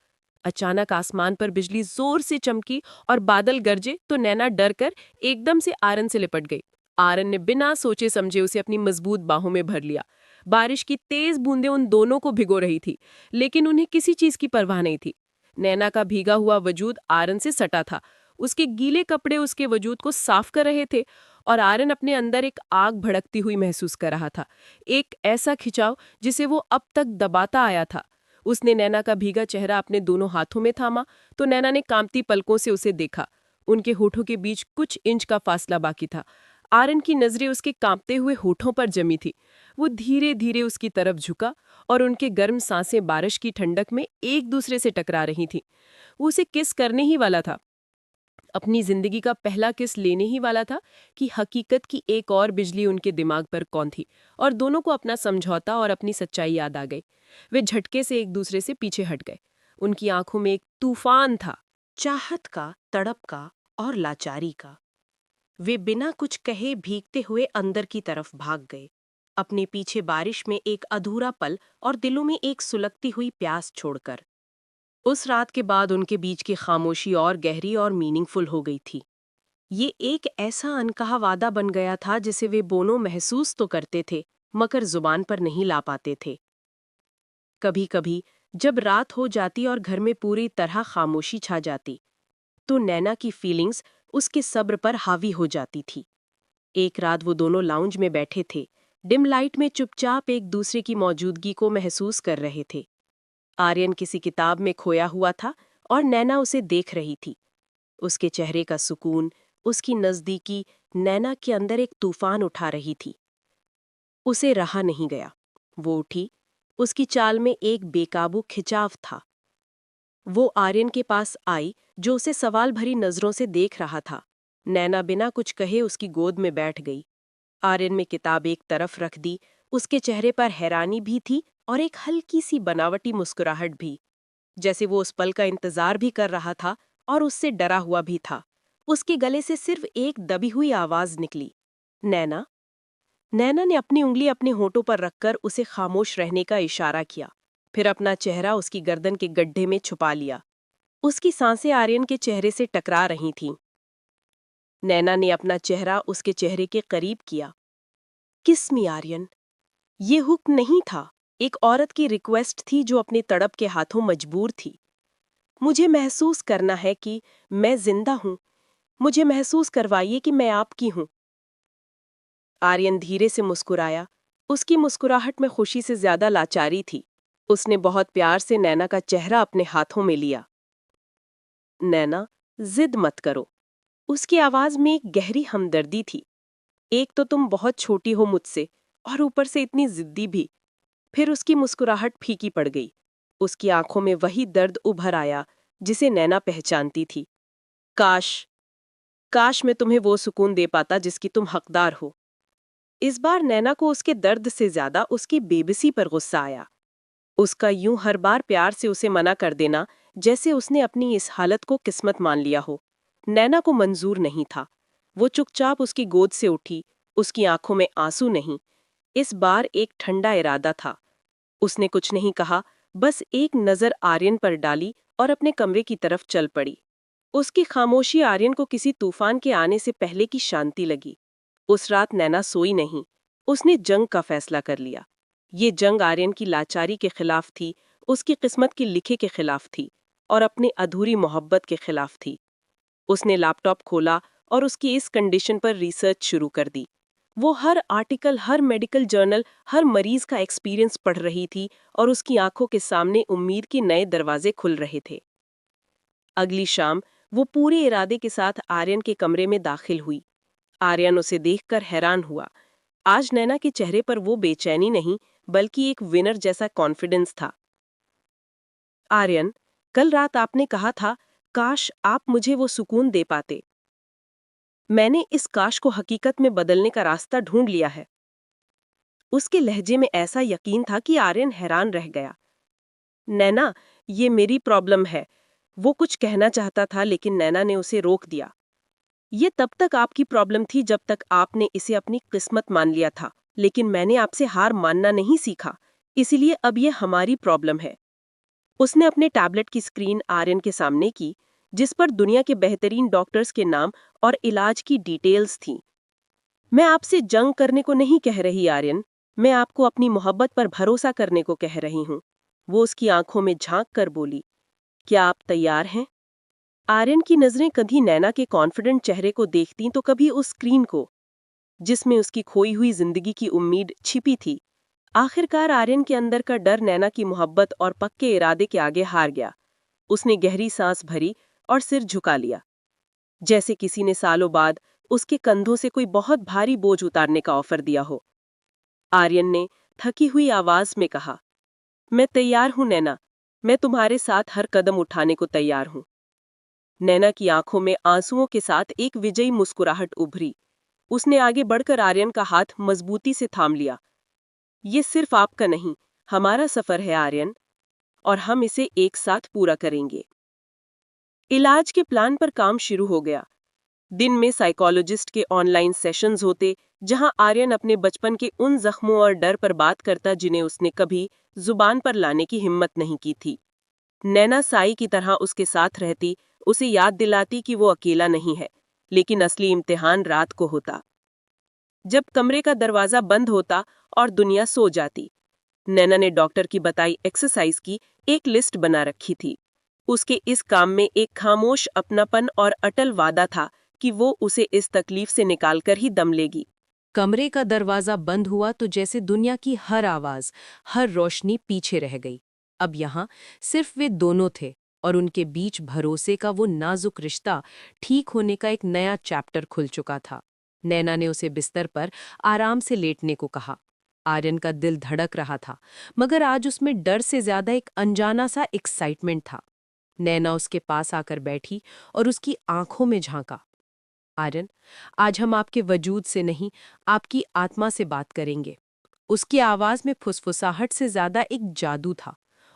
अचानक आसमान पर बिजली जोर से चमकी और बादल गरजे, तो नैना डर कर एकदम से आर्यन से लिपट गई। आर्यन ने बिना सोचे समझे उसे अपनी मजबूत बाहों में भर लिया। बारिश की तेज बूंदें उन दोनों को भिगो रही थी, लेकिन उन्हें किसी चीज की परवाह नहीं थी। नैना का भीगा हुआ वजूद आर्यन से सटा था। उसके गीले कपड़े उसके वजूद को साफ कर रहे थे और आर्यन अपने अंदर एक आग भड़कती हुई महसूस कर रहा था। एक ऐसा खिंचाव जिसे वो अब तक दबाता आया था। उसने नैना का भीगा चेहरा अपने दोनों हाथों में थामा, तो नैना ने कांपती पलकों से उसे देखा। उनके होठों के बीच कुछ इंच का फासला बाकी था। आर्यन की नजरें उसके कांपते हुए होठों पर जमी थी। वो धीरे धीरे उसकी तरफ झुका और उनके गर्म सांसें बारिश की ठंडक में एक दूसरे से टकरा रही थीं। वो उसे किस करने ही वाला था, अपनी जिंदगी का पहला किस लेने ही वाला था, कि हकीकत की एक और बिजली उनके दिमाग पर कौन थी और दोनों को अपना समझौता और अपनी सच्चाई याद आ गई। वे झटके से एक दूसरे से पीछे हट गए। उनकी आंखों में एक तूफान था, चाहत का, तड़प का और लाचारी का। वे बिना कुछ कहे भीगते हुए अंदर की तरफ भाग गए, अपने पीछे बारिश में एक अधूरा पल और दिलों में एक सुलगती हुई प्यास छोड़कर। उस रात के बाद उनके बीच की खामोशी और गहरी और मीनिंगफुल हो गई थी। ये एक ऐसा अनकहा वादा बन गया था जिसे वे दोनों महसूस तो करते थे, मगर जुबान पर नहीं ला पाते थे। कभी कभी जब रात हो जाती और घर में पूरी तरह खामोशी छा जाती, तो नैना की फीलिंग्स उसके सब्र पर हावी हो जाती थी। एक रात वो दोनों लाउंज में बैठे थे, डिम लाइट में चुपचाप एक दूसरे की मौजूदगी को महसूस कर रहे थे। आर्यन किसी किताब में खोया हुआ था और नैना उसे देख रही थी। उसके चेहरे का सुकून, उसकी नजदीकी नैना के अंदर एक तूफान उठा रही थी। उसे रहा नहीं गया। वो उठी। उसकी चाल में एक बेकाबू खिंचाव था। वो आर्यन के पास आई, जो उसे सवाल भरी नजरों से देख रहा था। नैना बिना कुछ कहे उसकी गोद में बैठ गई। आर्यन में किताब एक तरफ रख दी, उसके चेहरे पर हैरानी भी थी और एक हल्की सी बनावटी मुस्कुराहट भी, जैसे वो उस पल का इंतजार भी कर रहा था और उससे डरा हुआ भी था। उसके गले से सिर्फ एक दबी हुई आवाज निकली, नैना। नैना ने अपनी उंगली अपने होठों पर रखकर उसे खामोश रहने का इशारा किया, फिर अपना चेहरा उसकी गर्दन के गड्ढे में छुपा लिया। उसकी सांसें आर्यन के चेहरे से टकरा रही थीं। नैना ने अपना चेहरा उसके चेहरे के करीब किया। किस मी आर्यन। ये हुक्म नहीं था, एक औरत की रिक्वेस्ट थी जो अपने तड़प के हाथों मजबूर थी। मुझे महसूस करना है कि मैं जिंदा हूं। मुझे महसूस करवाइए कि मैं आपकी हूं। आर्यन धीरे से मुस्कुराया। उसकी मुस्कुराहट में खुशी से ज्यादा लाचारी थी। उसने बहुत प्यार से नैना का चेहरा अपने हाथों में लिया। नैना, जिद मत करो। उसकी आवाज में एक गहरी हमदर्दी थी। एक तो तुम बहुत छोटी हो मुझसे, और ऊपर से इतनी जिद्दी भी। फिर उसकी मुस्कुराहट फीकी पड़ गई। उसकी आंखों में वही दर्द उभर आया जिसे नैना पहचानती थी। काश, काश मैं तुम्हें वो सुकून दे पाता जिसकी तुम हकदार हो। इस बार नैना को उसके दर्द से ज्यादा उसकी बेबसी पर गुस्सा आया। उसका यूं हर बार प्यार से उसे मना कर देना, जैसे उसने अपनी इस हालत को किस्मत मान लिया हो, नैना को मंजूर नहीं था। वो चुपचाप उसकी गोद से उठी। उसकी आंखों में आंसू नहीं, इस बार एक ठंडा इरादा था। उसने कुछ नहीं कहा, बस एक नजर आर्यन पर डाली और अपने कमरे की तरफ चल पड़ी। उसकी खामोशी आर्यन को किसी तूफान के आने से पहले की शांति लगी। उस रात नैना सोई नहीं। उसने जंग का फैसला कर लिया। ये जंग आर्यन की लाचारी के खिलाफ थी, उसकी किस्मत के लिखे के खिलाफ थी, और अपनी अधूरी मोहब्बत के खिलाफ थी। उसने लैपटॉप खोला और उसकी इस कंडीशन पर रिसर्च शुरू कर दी। वो हर आर्टिकल, हर मेडिकल जर्नल, हर मरीज का एक्सपीरियंस पढ़ रही थी, और उसकी आंखों के सामने उम्मीद के नए दरवाजे खुल रहे थे। अगली शाम वो पूरे इरादे के साथ आर्यन के कमरे में दाखिल हुई। आर्यन उसे देखकर हैरान हुआ। आज नैना के चेहरे पर वो बेचैनी नहीं, बल्कि एक विनर जैसा कॉन्फिडेंस था। आर्यन, कल रात आपने कहा था, काश आप मुझे वो सुकून दे पाते। मैंने इस काश को हकीकत में बदलने का रास्ता ढूंढ लिया है। उसके लहजे में ऐसा यकीन था कि आर्यन हैरान रह गया। नैना, ये मेरी प्रॉब्लम है। वो कुछ कहना चाहता था, लेकिन नैना ने उसे रोक दिया। ये तब तक आपकी प्रॉब्लम थी जब तक आपने इसे अपनी किस्मत मान लिया था, लेकिन मैंने आपसे हार मानना नहीं सीखा, इसीलिए अब ये हमारी प्रॉब्लम है। उसने अपने टैबलेट की स्क्रीन आर्यन के सामने की, जिस पर दुनिया के बेहतरीन डॉक्टर्स के नाम और इलाज की डिटेल्स थीं। मैं आपसे जंग करने को नहीं कह रही आर्यन, मैं आपको अपनी मोहब्बत पर भरोसा करने को कह रही हूँ। वो उसकी आंखों में झांक कर बोली, क्या आप तैयार हैं? आर्यन की नजरें कभी नैना के कॉन्फिडेंट चेहरे को देखतीं तो कभी उस स्क्रीन को, जिसमें उसकी खोई हुई जिंदगी की उम्मीद छिपी थी। आखिरकार आर्यन के अंदर का डर नैना की मोहब्बत और पक्के इरादे के आगे हार गया। उसने गहरी सांस भरी और सिर झुका लिया, जैसे किसी ने सालों बाद उसके कंधों से कोई बहुत भारी बोझ उतारने का ऑफर दिया हो। आर्यन ने थकी हुई आवाज में कहा, मैं तैयार हूं नैना, मैं तुम्हारे साथ हर कदम उठाने को तैयार हूं। नैना की आंखों में आंसुओं के साथ एक विजयी मुस्कुराहट उभरी। उसने आगे बढ़कर आर्यन का हाथ मजबूती से थाम लिया। ये सिर्फ आपका नहीं, हमारा सफर है आर्यन, और हम इसे एक साथ पूरा करेंगे। इलाज के प्लान पर काम शुरू हो गया। दिन में साइकोलॉजिस्ट के ऑनलाइन सेशंस होते, जहां आर्यन अपने बचपन के उन जख्मों और डर पर बात करता जिन्हें उसने कभी जुबान पर लाने की हिम्मत नहीं की थी। नैना साई की तरह उसके साथ रहती, उसे याद दिलाती कि वो अकेला नहीं है। लेकिन असली इम्तिहान रात को होता, जब कमरे का दरवाजा बंद होता और दुनिया सो जाती। नैना ने डॉक्टर की बताई एक्सरसाइज की एक लिस्ट बना रखी थी। उसके इस काम में एक खामोश अपनापन और अटल वादा था कि वो उसे इस तकलीफ से निकालकर ही दम लेगी। कमरे का दरवाजा बंद हुआ तो जैसे दुनिया की हर आवाज, हर रोशनी पीछे रह गई। अब यहाँ सिर्फ वे दोनों थे, और उनके बीच भरोसे का वो नाजुक रिश्ता ठीक होने का एक नया चैप्टर खुल चुका था। नैना ने उसे बिस्तर पर आराम से लेटने को कहा। आर्यन का दिल धड़क रहा था, मगर आज उसमें डर से ज्यादा एक अनजाना सा एक्साइटमेंट था। नैना उसके पास आकर बैठी और उसकी आंखों में झांका। आर्यन, आज हम आपके वजूद से नहीं, आपकी आत्मा से बात करेंगे। उसकी आवाज में फुसफुसाहट से ज्यादा एक जादू था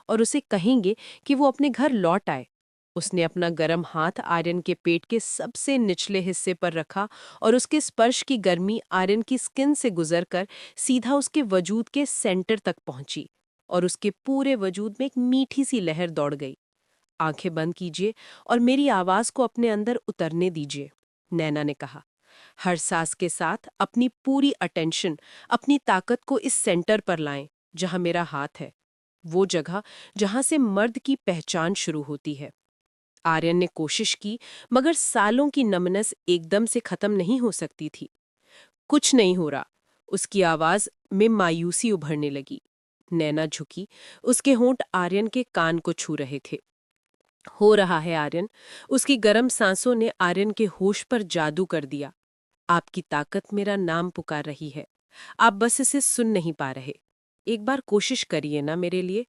और उसे कहेंगे कि वो अपने घर लौट आए। उसने अपना गर्म हाथ आर्यन के पेट के सबसे निचले हिस्से पर रखा और उसके स्पर्श की गर्मी आर्यन की स्किन से गुजरकर सीधा उसके वजूद के सेंटर तक पहुंची और उसके पूरे वजूद में एक मीठी सी लहर दौड़ गई। आंखें बंद कीजिए और मेरी आवाज को अपने अंदर उतरने दीजिए, नैना ने कहा। हर सांस के साथ अपनी पूरी अटेंशन, अपनी ताकत को इस सेंटर पर लाएं जहां मेरा हाथ है, वो जगह जहां से मर्द की पहचान शुरू होती है। आर्यन ने कोशिश की, मगर सालों की नमनस एकदम से खत्म नहीं हो सकती थी। कुछ नहीं हो रहा। उसकी आवाज में मायूसी उभरने लगी। नैना झुकी, उसके होंठ आर्यन के कान को छू रहे थे। हो रहा है आर्यन। उसकी गर्म सांसों ने आर्यन के होश पर जादू कर दिया। आपकी ताकत मेरा नाम पुकार रही है। आप बस इसे सुन नहीं पा रहे। एक बार कोशिश करिए ना मेरे लिए।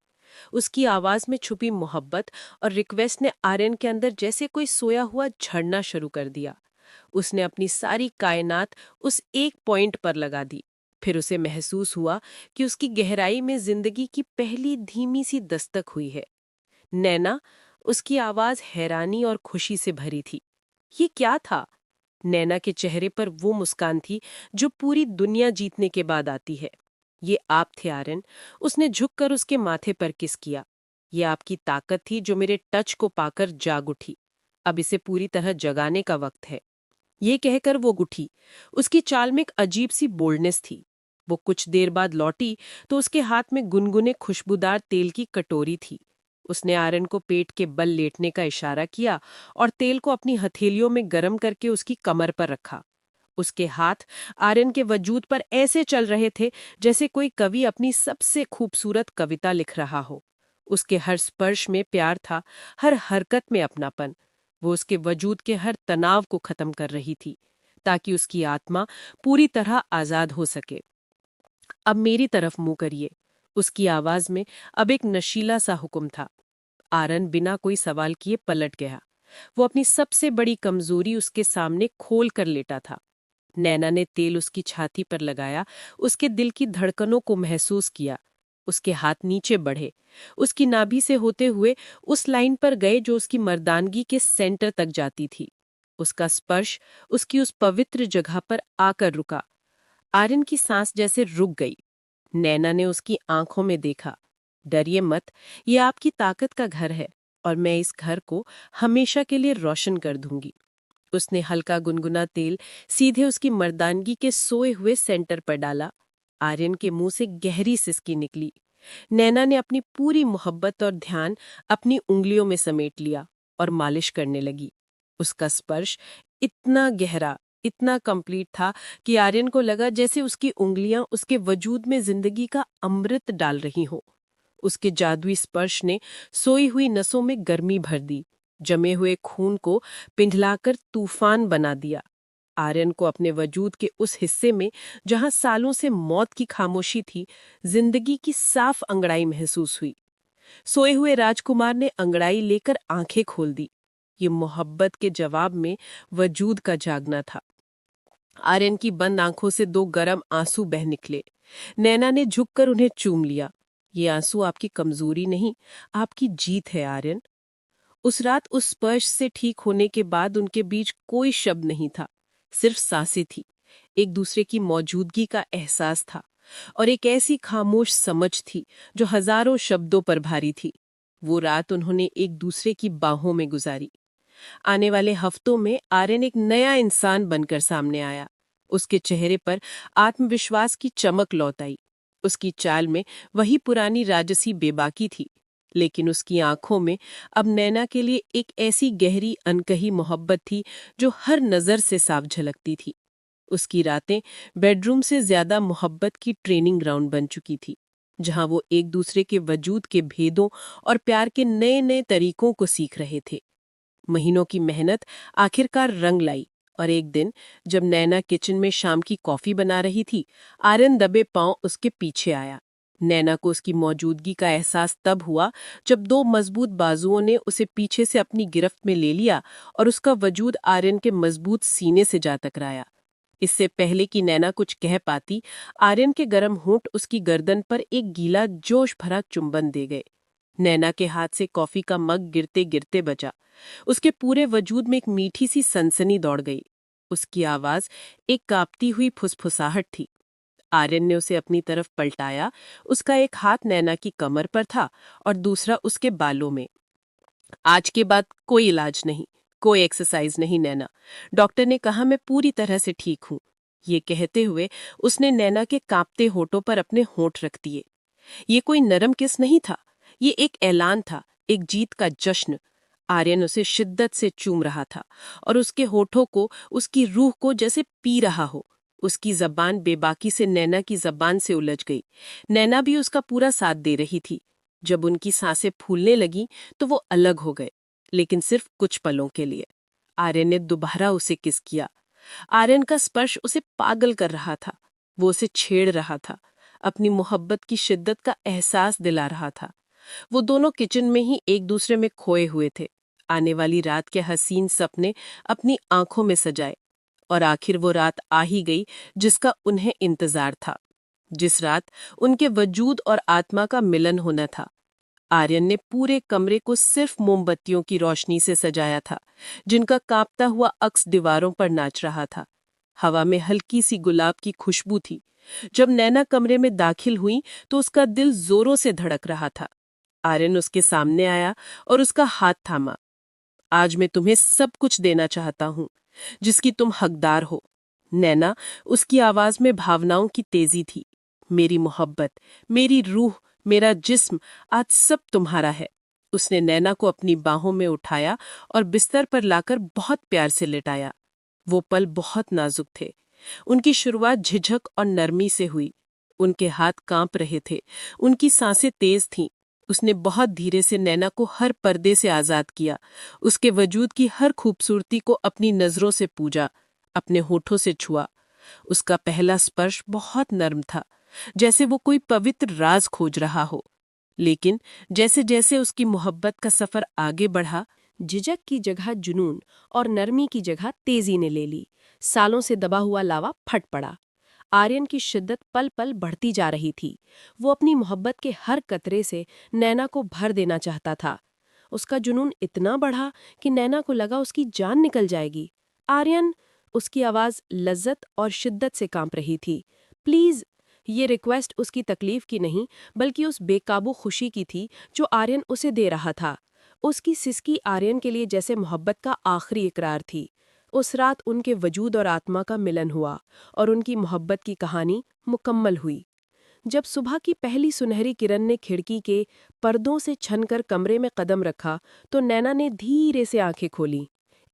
उसकी आवाज में छुपी मोहब्बत और रिक्वेस्ट ने आर्यन के अंदर जैसे कोई सोया हुआ झड़ना शुरू कर दिया। उसने अपनी सारी कायनात उस एक पॉइंट पर लगा दी। फिर उसे महसूस हुआ कि उसकी गहराई में जिंदगी की पहली धीमी सी दस्तक हुई है। नैना, उसकी आवाज हैरानी और खुशी से भरी थी। ये क्या था? नैना के चेहरे पर वो मुस्कान थी जो पूरी दुनिया जीतने के बाद आती है। ये आप थे आर्यन। उसने झुककर उसके माथे पर किस किया। ये आपकी ताकत थी जो मेरे टच को पाकर जाग उठी। अब इसे पूरी तरह जगाने का वक्त है। ये कहकर वो उठी। उसकी चाल में एक अजीब सी बोल्डनेस थी। वो कुछ देर बाद लौटी तो उसके हाथ में गुनगुने खुशबूदार तेल की कटोरी थी। उसने आर्यन को पेट के बल लेटने का इशारा किया और तेल को अपनी हथेलियों में गर्म करके उसकी कमर पर रखा। उसके हाथ आर्यन के वजूद पर ऐसे चल रहे थे जैसे कोई कवि अपनी सबसे खूबसूरत कविता लिख रहा हो। उसके हर स्पर्श में प्यार था, हर हरकत में अपनापन। वो उसके वजूद के हर तनाव को खत्म कर रही थी ताकि उसकी आत्मा पूरी तरह आजाद हो सके। अब मेरी तरफ मुंह करिए। उसकी आवाज में अब एक नशीला सा हुक्म था। आर्यन बिना कोई सवाल किए पलट गया। वो अपनी सबसे बड़ी कमजोरी उसके सामने खोल कर लेटा था। नैना ने तेल उसकी छाती पर लगाया, उसके दिल की धड़कनों को महसूस किया। उसके हाथ नीचे बढ़े, उसकी नाभि से होते हुए उस लाइन पर गए जो उसकी मर्दानगी के सेंटर तक जाती थी। उसका स्पर्श उसकी उस पवित्र जगह पर आकर रुका। आर्यन की सांस जैसे रुक गई। नैना ने उसकी आंखों में देखा। डरिए मत, ये आपकी ताकत का घर है और मैं इस घर को हमेशा के लिए रोशन कर दूंगी। उसने हल्का गुनगुना तेल सीधे उसकी मर्दानगी के सोए हुए सेंटर पर डाला। आर्यन के मुंह से गहरी सिसकी निकली। नैना ने अपनी पूरी मोहब्बत और ध्यान अपनी उंगलियों में समेट लिया और मालिश करने लगी। उसका स्पर्श इतना गहरा, इतना कंप्लीट था कि आर्यन को लगा जैसे उसकी उंगलियां उसके वजूद में जिंदगी का अमृत डाल रही हों। उसके जादुई स्पर्श ने सोई हुई नसों में गर्मी भर दी, जमे हुए खून को पिघलाकर तूफान बना दिया। आर्यन को अपने वजूद के उस हिस्से में जहां सालों से मौत की खामोशी थी, जिंदगी की साफ अंगड़ाई महसूस हुई। सोए हुए राजकुमार ने अंगड़ाई लेकर आंखें खोल दी। ये मोहब्बत के जवाब में वजूद का जागना था। आर्यन की बंद आंखों से दो गर्म आंसू बह निकले। नैना ने झुककर उन्हें चूम लिया। ये आंसू आपकी कमजोरी नहीं, आपकी जीत है आर्यन। उस रात उस स्पर्श से ठीक होने के बाद उनके बीच कोई शब्द नहीं था, सिर्फ सांसें थी। एक दूसरे की मौजूदगी का एहसास था और एक ऐसी खामोश समझ थी जो हजारों शब्दों पर भारी थी। वो रात उन्होंने एक दूसरे की बाहों में गुजारी। आने वाले हफ्तों में आर्यन एक नया इंसान बनकर सामने आया। उसके चेहरे पर आत्मविश्वास की चमक लौट आई। उसकी चाल में वही पुरानी राजसी बेबाकी थी, लेकिन उसकी आंखों में अब नैना के लिए एक ऐसी गहरी अनकही मोहब्बत थी जो हर नजर से साफ झलकती थी। उसकी रातें बेडरूम से ज्यादा मोहब्बत की ट्रेनिंग ग्राउंड बन चुकी थी, जहां वो एक दूसरे के वजूद के भेदों और प्यार के नए नए तरीकों को सीख रहे थे। महीनों की मेहनत आखिरकार रंग लाई और एक दिन जब नैना किचन में शाम की कॉफी बना रही थी, आर्यन दबे पांव उसके पीछे आया। नैना को उसकी मौजूदगी का एहसास तब हुआ जब दो मजबूत बाजुओं ने उसे पीछे से अपनी गिरफ्त में ले लिया और उसका वजूद आर्यन के मजबूत सीने से जा टकराया। इससे पहले कि नैना कुछ कह पाती, आर्यन के गर्म होंठ उसकी गर्दन पर एक गीला जोश भरा चुंबन दे गए। नैना के हाथ से कॉफी का मग गिरते गिरते बचा। उसके पूरे वजूद में एक मीठी सी सनसनी दौड़ गई। उसकी आवाज एक कांपती हुई फुसफुसाहट थी। आर्यन ने उसे अपनी तरफ पलटाया। उसका एक हाथ नैना की कमर पर था और दूसरा उसके बालों में। आज के बाद कोई इलाज नहीं, कोई एक्सरसाइज नहीं नैना। डॉक्टर ने कहा मैं पूरी तरह से ठीक हूं। ये कहते हुए उसने नैना के कांपते होठों पर अपने होंठ रख दिए। ये कोई नरम किस नहीं था, ये एक ऐलान था, एक जीत का जश्न। आर्यन उसे शिद्दत से चूम रहा था और उसके होठों को, उसकी रूह को जैसे पी रहा हो। उसकी जबान बेबाकी से नैना की जबान से उलझ गई। नैना भी उसका पूरा साथ दे रही थी। जब उनकी सांसें फूलने लगी तो वो अलग हो गए, लेकिन सिर्फ कुछ पलों के लिए। आर्यन ने दोबारा उसे किस किया। आर्यन का स्पर्श उसे पागल कर रहा था। वो उसे छेड़ रहा था, अपनी मोहब्बत की शिद्दत का एहसास दिला रहा था। वो दोनों किचन में ही एक दूसरे में खोए हुए थे, आने वाली रात के हसीन सपने अपनी आंखों में सजाए। और आखिर वो रात आ ही गई जिसका उन्हें इंतजार था, जिस रात उनके वजूद और आत्मा का मिलन होना था। आर्यन ने पूरे कमरे को सिर्फ मोमबत्तियों की रोशनी से सजाया था, जिनका कांपता हुआ अक्स दीवारों पर नाच रहा था। हवा में हल्की सी गुलाब की खुशबू थी। जब नैना कमरे में दाखिल हुई तो उसका दिल जोरों से धड़क रहा था। आर्यन उसके सामने आया और उसका हाथ थामा। आज मैं तुम्हें सब कुछ देना चाहता हूँ, जिसकी तुम हकदार हो। नैना, उसकी आवाज में भावनाओं की तेजी थी। मेरी मोहब्बत, मेरी रूह, मेरा जिस्म, आज सब तुम्हारा है। उसने नैना को अपनी बाहों में उठाया और बिस्तर पर लाकर बहुत प्यार से लिटाया। वो पल बहुत नाजुक थे। उनकी शुरुआत झिझक और नरमी से हुई। उनके हाथ कांप रहे थे, उनकी सांसें तेज थीं। उसने बहुत धीरे से नैना को हर पर्दे से आजाद किया, उसके वजूद की हर खूबसूरती को अपनी नजरों से पूजा, अपने होठों से छुआ। उसका पहला स्पर्श बहुत नर्म था, जैसे वो कोई पवित्र राज खोज रहा हो। लेकिन जैसे जैसे उसकी मोहब्बत का सफर आगे बढ़ा, झिझक की जगह जुनून और नरमी की जगह तेजी ने ले ली। सालों से दबा हुआ लावा फट पड़ा। आर्यन की शिद्दत पल पल बढ़ती जा रही थी। वो अपनी मोहब्बत के हर कतरे से नैना को भर देना चाहता था। उसका जुनून इतना बढ़ा कि नैना को लगा उसकी जान निकल जाएगी। आर्यन, उसकी आवाज लज्जत और शिद्दत से कांप रही थी। प्लीज। ये रिक्वेस्ट उसकी तकलीफ की नहीं, बल्कि उस बेकाबू खुशी की थी जो आर्यन उसे दे रहा था। उसकी सिसकी आर्यन के लिए जैसे मोहब्बत का आखिरी इकरार थी। उस रात उनके वजूद और आत्मा का मिलन हुआ और उनकी मोहब्बत की कहानी मुकम्मल हुई। जब सुबह की पहली सुनहरी किरण ने खिड़की के पर्दों से छनकर कमरे में कदम रखा तो नैना ने धीरे से आंखें खोलीं।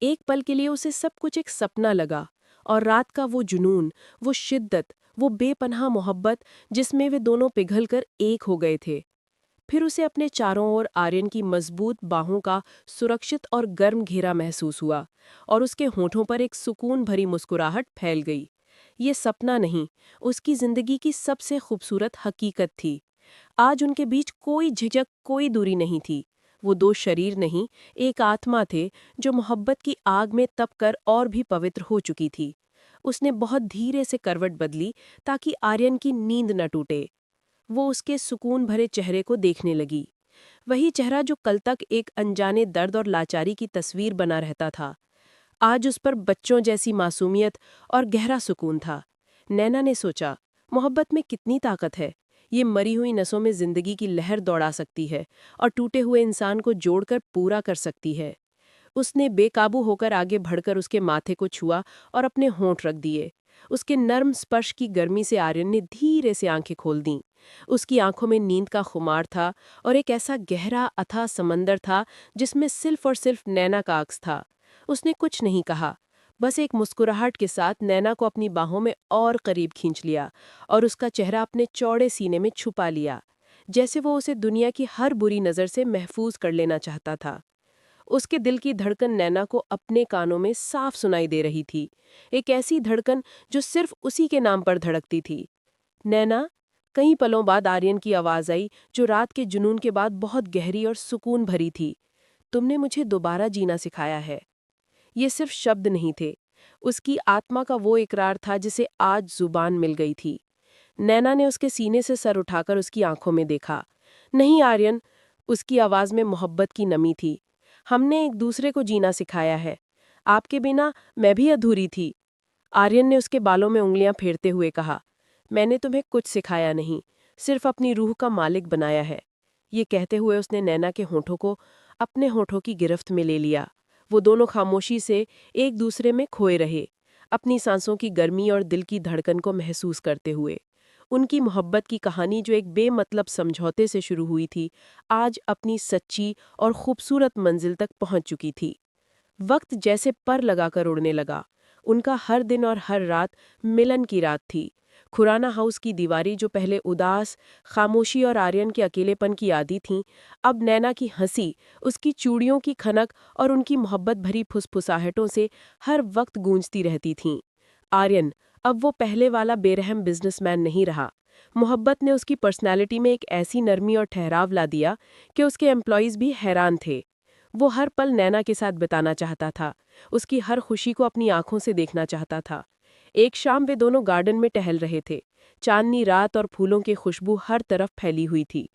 एक पल के लिए उसे सब कुछ एक सपना लगा, और रात का वो जुनून, वो शिद्दत, वो बेपनाह मोहब्बत जिसमें वे दोनों पिघलकर एक हो गए थे। फिर उसे अपने चारों ओर आर्यन की मजबूत बाहों का सुरक्षित और गर्म घेरा महसूस हुआ, और उसके होठों पर एक सुकून भरी मुस्कुराहट फैल गई। ये सपना नहीं, उसकी जिंदगी की सबसे खूबसूरत हकीकत थी। आज उनके बीच कोई झिझक, कोई दूरी नहीं थी। वो दो शरीर नहीं, एक आत्मा थे जो मोहब्बत की आग में तपकर और भी पवित्र हो चुकी थी। उसने बहुत धीरे से करवट बदली ताकि आर्यन की नींद न टूटे। वो उसके सुकून भरे चेहरे को देखने लगी, वही चेहरा जो कल तक एक अनजाने दर्द और लाचारी की तस्वीर बना रहता था। आज उस पर बच्चों जैसी मासूमियत और गहरा सुकून था। नैना ने सोचा, मोहब्बत में कितनी ताकत है। ये मरी हुई नसों में जिंदगी की लहर दौड़ा सकती है और टूटे हुए इंसान को जोड़कर पूरा कर सकती है। उसने बेकाबू होकर आगे बढ़कर उसके माथे को छुआ और अपने होंठ रख दिए। उसके नर्म स्पर्श की गर्मी से आर्यन ने धीरे से आंखें खोल दीं। उसकी आंखों में नींद का खुमार था और एक ऐसा गहरा अथाह समंदर था जिसमें सिर्फ और सिर्फ नैना का अक्स था। उसने कुछ नहीं कहा, बस एक मुस्कुराहट के साथ नैना को अपनी बाहों में और करीब खींच लिया और उसका चेहरा अपने चौड़े सीने में छुपा लिया, जैसे वो उसे दुनिया की हर बुरी नज़र से महफूज कर लेना चाहता था। उसके दिल की धड़कन नैना को अपने कानों में साफ सुनाई दे रही थी, एक ऐसी धड़कन जो सिर्फ उसी के नाम पर धड़कती थी। नैना। कई पलों बाद आर्यन की आवाज आई, जो रात के जुनून के बाद बहुत गहरी और सुकून भरी थी। तुमने मुझे दोबारा जीना सिखाया है। ये सिर्फ शब्द नहीं थे, उसकी आत्मा का वो इकरार था जिसे आज जुबान मिल गई थी। नैना ने उसके सीने से सर उठाकर उसकी आंखों में देखा। नहीं आर्यन, उसकी आवाज में मोहब्बत की नमी थी। हमने एक दूसरे को जीना सिखाया है। आपके बिना मैं भी अधूरी थी। आर्यन ने उसके बालों में उंगलियां फेरते हुए कहा, मैंने तुम्हें कुछ सिखाया नहीं, सिर्फ अपनी रूह का मालिक बनाया है। ये कहते हुए उसने नैना के होठों को अपने होठों की गिरफ्त में ले लिया। वो दोनों खामोशी से एक दूसरे में खोए रहे, अपनी सांसों की गर्मी और दिल की धड़कन को महसूस करते हुए। उनकी मोहब्बत की कहानी जो एक बेमतलब समझौते से शुरू हुई थी, आज अपनी सच्ची और खूबसूरत मंजिल तक पहुंच चुकी थी। वक्त जैसे पर लगाकर उड़ने लगा। उनका हर दिन और हर रात मिलन की रात थी। खुराना हाउस की दीवारें जो पहले उदास, खामोशी और आर्यन के अकेलेपन की आदी थीं, अब नैना की हंसी, उसकी चूड़ियों की खनक और उनकी मोहब्बत भरी फुसफुसाहटों से हर वक्त गूंजती रहती थीं। आर्यन अब वो पहले वाला बेरहम बिजनेसमैन नहीं रहा। मोहब्बत ने उसकी पर्सनैलिटी में एक ऐसी नरमी और ठहराव ला दिया कि उसके एम्प्लॉयज़ भी हैरान थे। वो हर पल नैना के साथ बिताना चाहता था, उसकी हर खुशी को अपनी आंखों से देखना चाहता था। एक शाम वे दोनों गार्डन में टहल रहे थे। चांदनी रात और फूलों की खुशबू हर तरफ फैली हुई थी।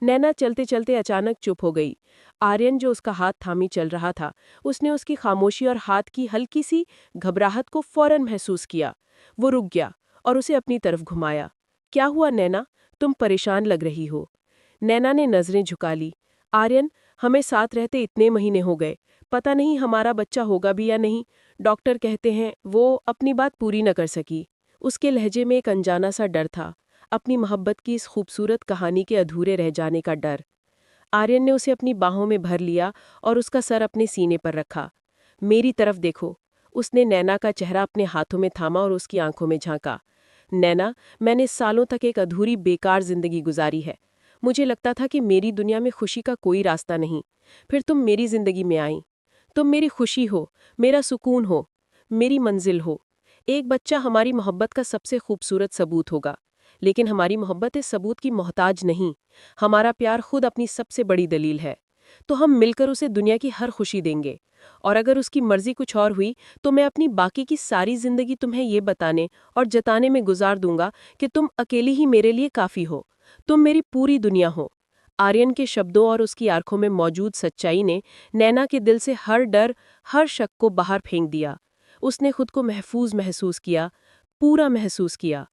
नैना चलते चलते अचानक चुप हो गई। आर्यन जो उसका हाथ थामी चल रहा था, उसने उसकी खामोशी और हाथ की हल्की सी घबराहट को फौरन महसूस किया। वो रुक गया और उसे अपनी तरफ घुमाया। क्या हुआ नैना, तुम परेशान लग रही हो। नैना ने नजरें झुका ली। आर्यन, हमें साथ रहते इतने महीने हो गए, पता नहीं हमारा बच्चा होगा भी या नहीं। डॉक्टर कहते हैं। वो अपनी बात पूरी न कर सकी। उसके लहजे में एक अनजाना सा डर था, अपनी मोहब्बत की इस खूबसूरत कहानी के अधूरे रह जाने का डर। आर्यन ने उसे अपनी बाहों में भर लिया और उसका सर अपने सीने पर रखा। मेरी तरफ देखो। उसने नैना का चेहरा अपने हाथों में थामा और उसकी आंखों में झांका। नैना, मैंने सालों तक एक अधूरी बेकार जिंदगी गुजारी है। मुझे लगता था कि मेरी दुनिया में खुशी का कोई रास्ता नहीं। फिर तुम मेरी जिंदगी में आई। तुम मेरी खुशी हो, मेरा सुकून हो, मेरी मंजिल हो। एक बच्चा हमारी मोहब्बत का सबसे खूबसूरत सबूत होगा, लेकिन हमारी मोहब्बत इस सबूत की मोहताज नहीं। हमारा प्यार खुद अपनी सबसे बड़ी दलील है। तो हम मिलकर उसे दुनिया की हर खुशी देंगे। और अगर उसकी मर्जी कुछ और हुई तो मैं अपनी बाकी की सारी जिंदगी तुम्हें ये बताने और जताने में गुजार दूंगा कि तुम अकेली ही मेरे लिए काफी हो। तुम मेरी पूरी दुनिया हो। आर्यन के शब्दों और उसकी आंखों में मौजूद सच्चाई ने नैना के दिल से हर डर, हर शक को बाहर फेंक दिया। उसने खुद को महफूज महसूस किया, पूरा महसूस किया।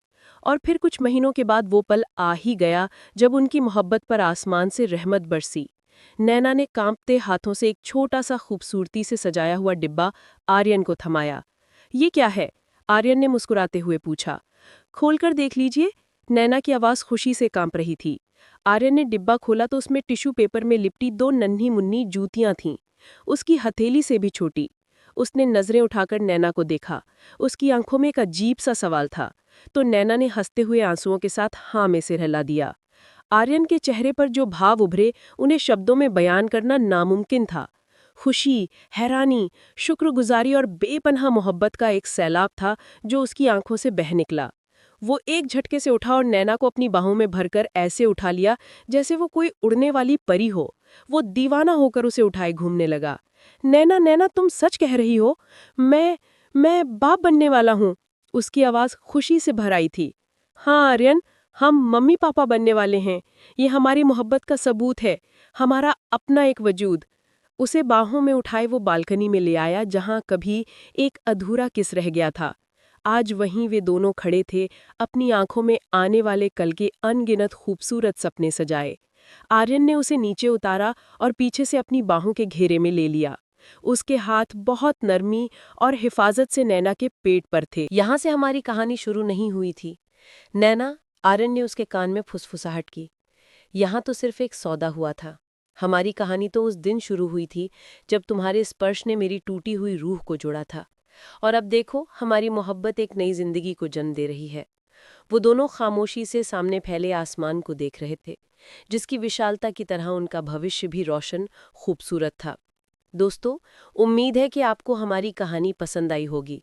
और फिर कुछ महीनों के बाद वो पल आ ही गया जब उनकी मोहब्बत पर आसमान से रहमत बरसी। नैना ने कांपते हाथों से एक छोटा सा खूबसूरती से सजाया हुआ डिब्बा आर्यन को थमाया। ये क्या है? आर्यन ने मुस्कुराते हुए पूछा। खोलकर देख लीजिए। नैना की आवाज खुशी से कांप रही थी। आर्यन ने डिब्बा खोला तो उसमें टिश्यू पेपर में लिपटी 2 नन्ही मुन्नी जूतियां थीं, उसकी हथेली से भी छोटी। उसने नजरें उठाकर नैना को देखा। उसकी आंखों में एक अजीब सा सवाल था, तो नैना ने हंसते हुए आंसुओं के साथ हाँ में सिर हिला दिया। आर्यन के चेहरे पर जो भाव उभरे, उन्हें शब्दों में बयान करना नामुमकिन था। खुशी, हैरानी, शुक्रगुजारी और बेपनाह मोहब्बत का एक सैलाब था जो उसकी आंखों से बह निकला। वो एक झटके से उठा और नैना को अपनी बाहों में भरकर ऐसे उठा लिया जैसे वो कोई उड़ने वाली परी हो। वो दीवाना होकर उसे उठाए घूमने लगा। नैना, नैना, तुम सच कह रही हो? मैं बाप बनने वाला हूँ। उसकी आवाज खुशी से भर आई थी। हाँ आर्यन, हम मम्मी पापा बनने वाले हैं। ये हमारी मोहब्बत का सबूत है, हमारा अपना एक वजूद। उसे बाहों में उठाए वो बालकनी में ले आया जहां कभी एक अधूरा किस रह गया था। आज वहीं वे दोनों खड़े थे, अपनी आंखों में आने वाले कल के अनगिनत खूबसूरत सपने सजाए। आर्यन ने उसे नीचे उतारा और पीछे से अपनी बाहों के घेरे में ले लिया। उसके हाथ बहुत नरमी और हिफाजत से नैना के पेट पर थे। यहाँ से हमारी कहानी शुरू नहीं हुई थी नैना, आर्यन ने उसके कान में फुसफुसाहट की। यहाँ तो सिर्फ एक सौदा हुआ था। हमारी कहानी तो उस दिन शुरू हुई थी जब तुम्हारे स्पर्श ने मेरी टूटी हुई रूह को जोड़ा था। और अब देखो, हमारी मोहब्बत एक नई जिंदगी को जन्म दे रही है। वो दोनों खामोशी से सामने फैले आसमान को देख रहे थे, जिसकी विशालता की तरह उनका भविष्य भी रोशन, खूबसूरत था। दोस्तों, उम्मीद है कि आपको हमारी कहानी पसंद आई होगी।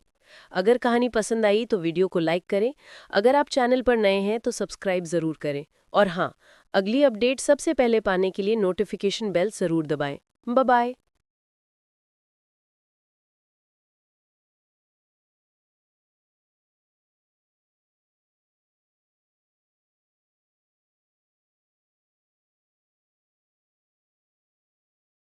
अगर कहानी पसंद आई तो वीडियो को लाइक करें। अगर आप चैनल पर नए हैं तो सब्सक्राइब ज़रूर करें। और हाँ, अगली अपडेट सबसे पहले पाने के लिए नोटिफिकेशन बेल ज़रूर दबाएं। Bye bye.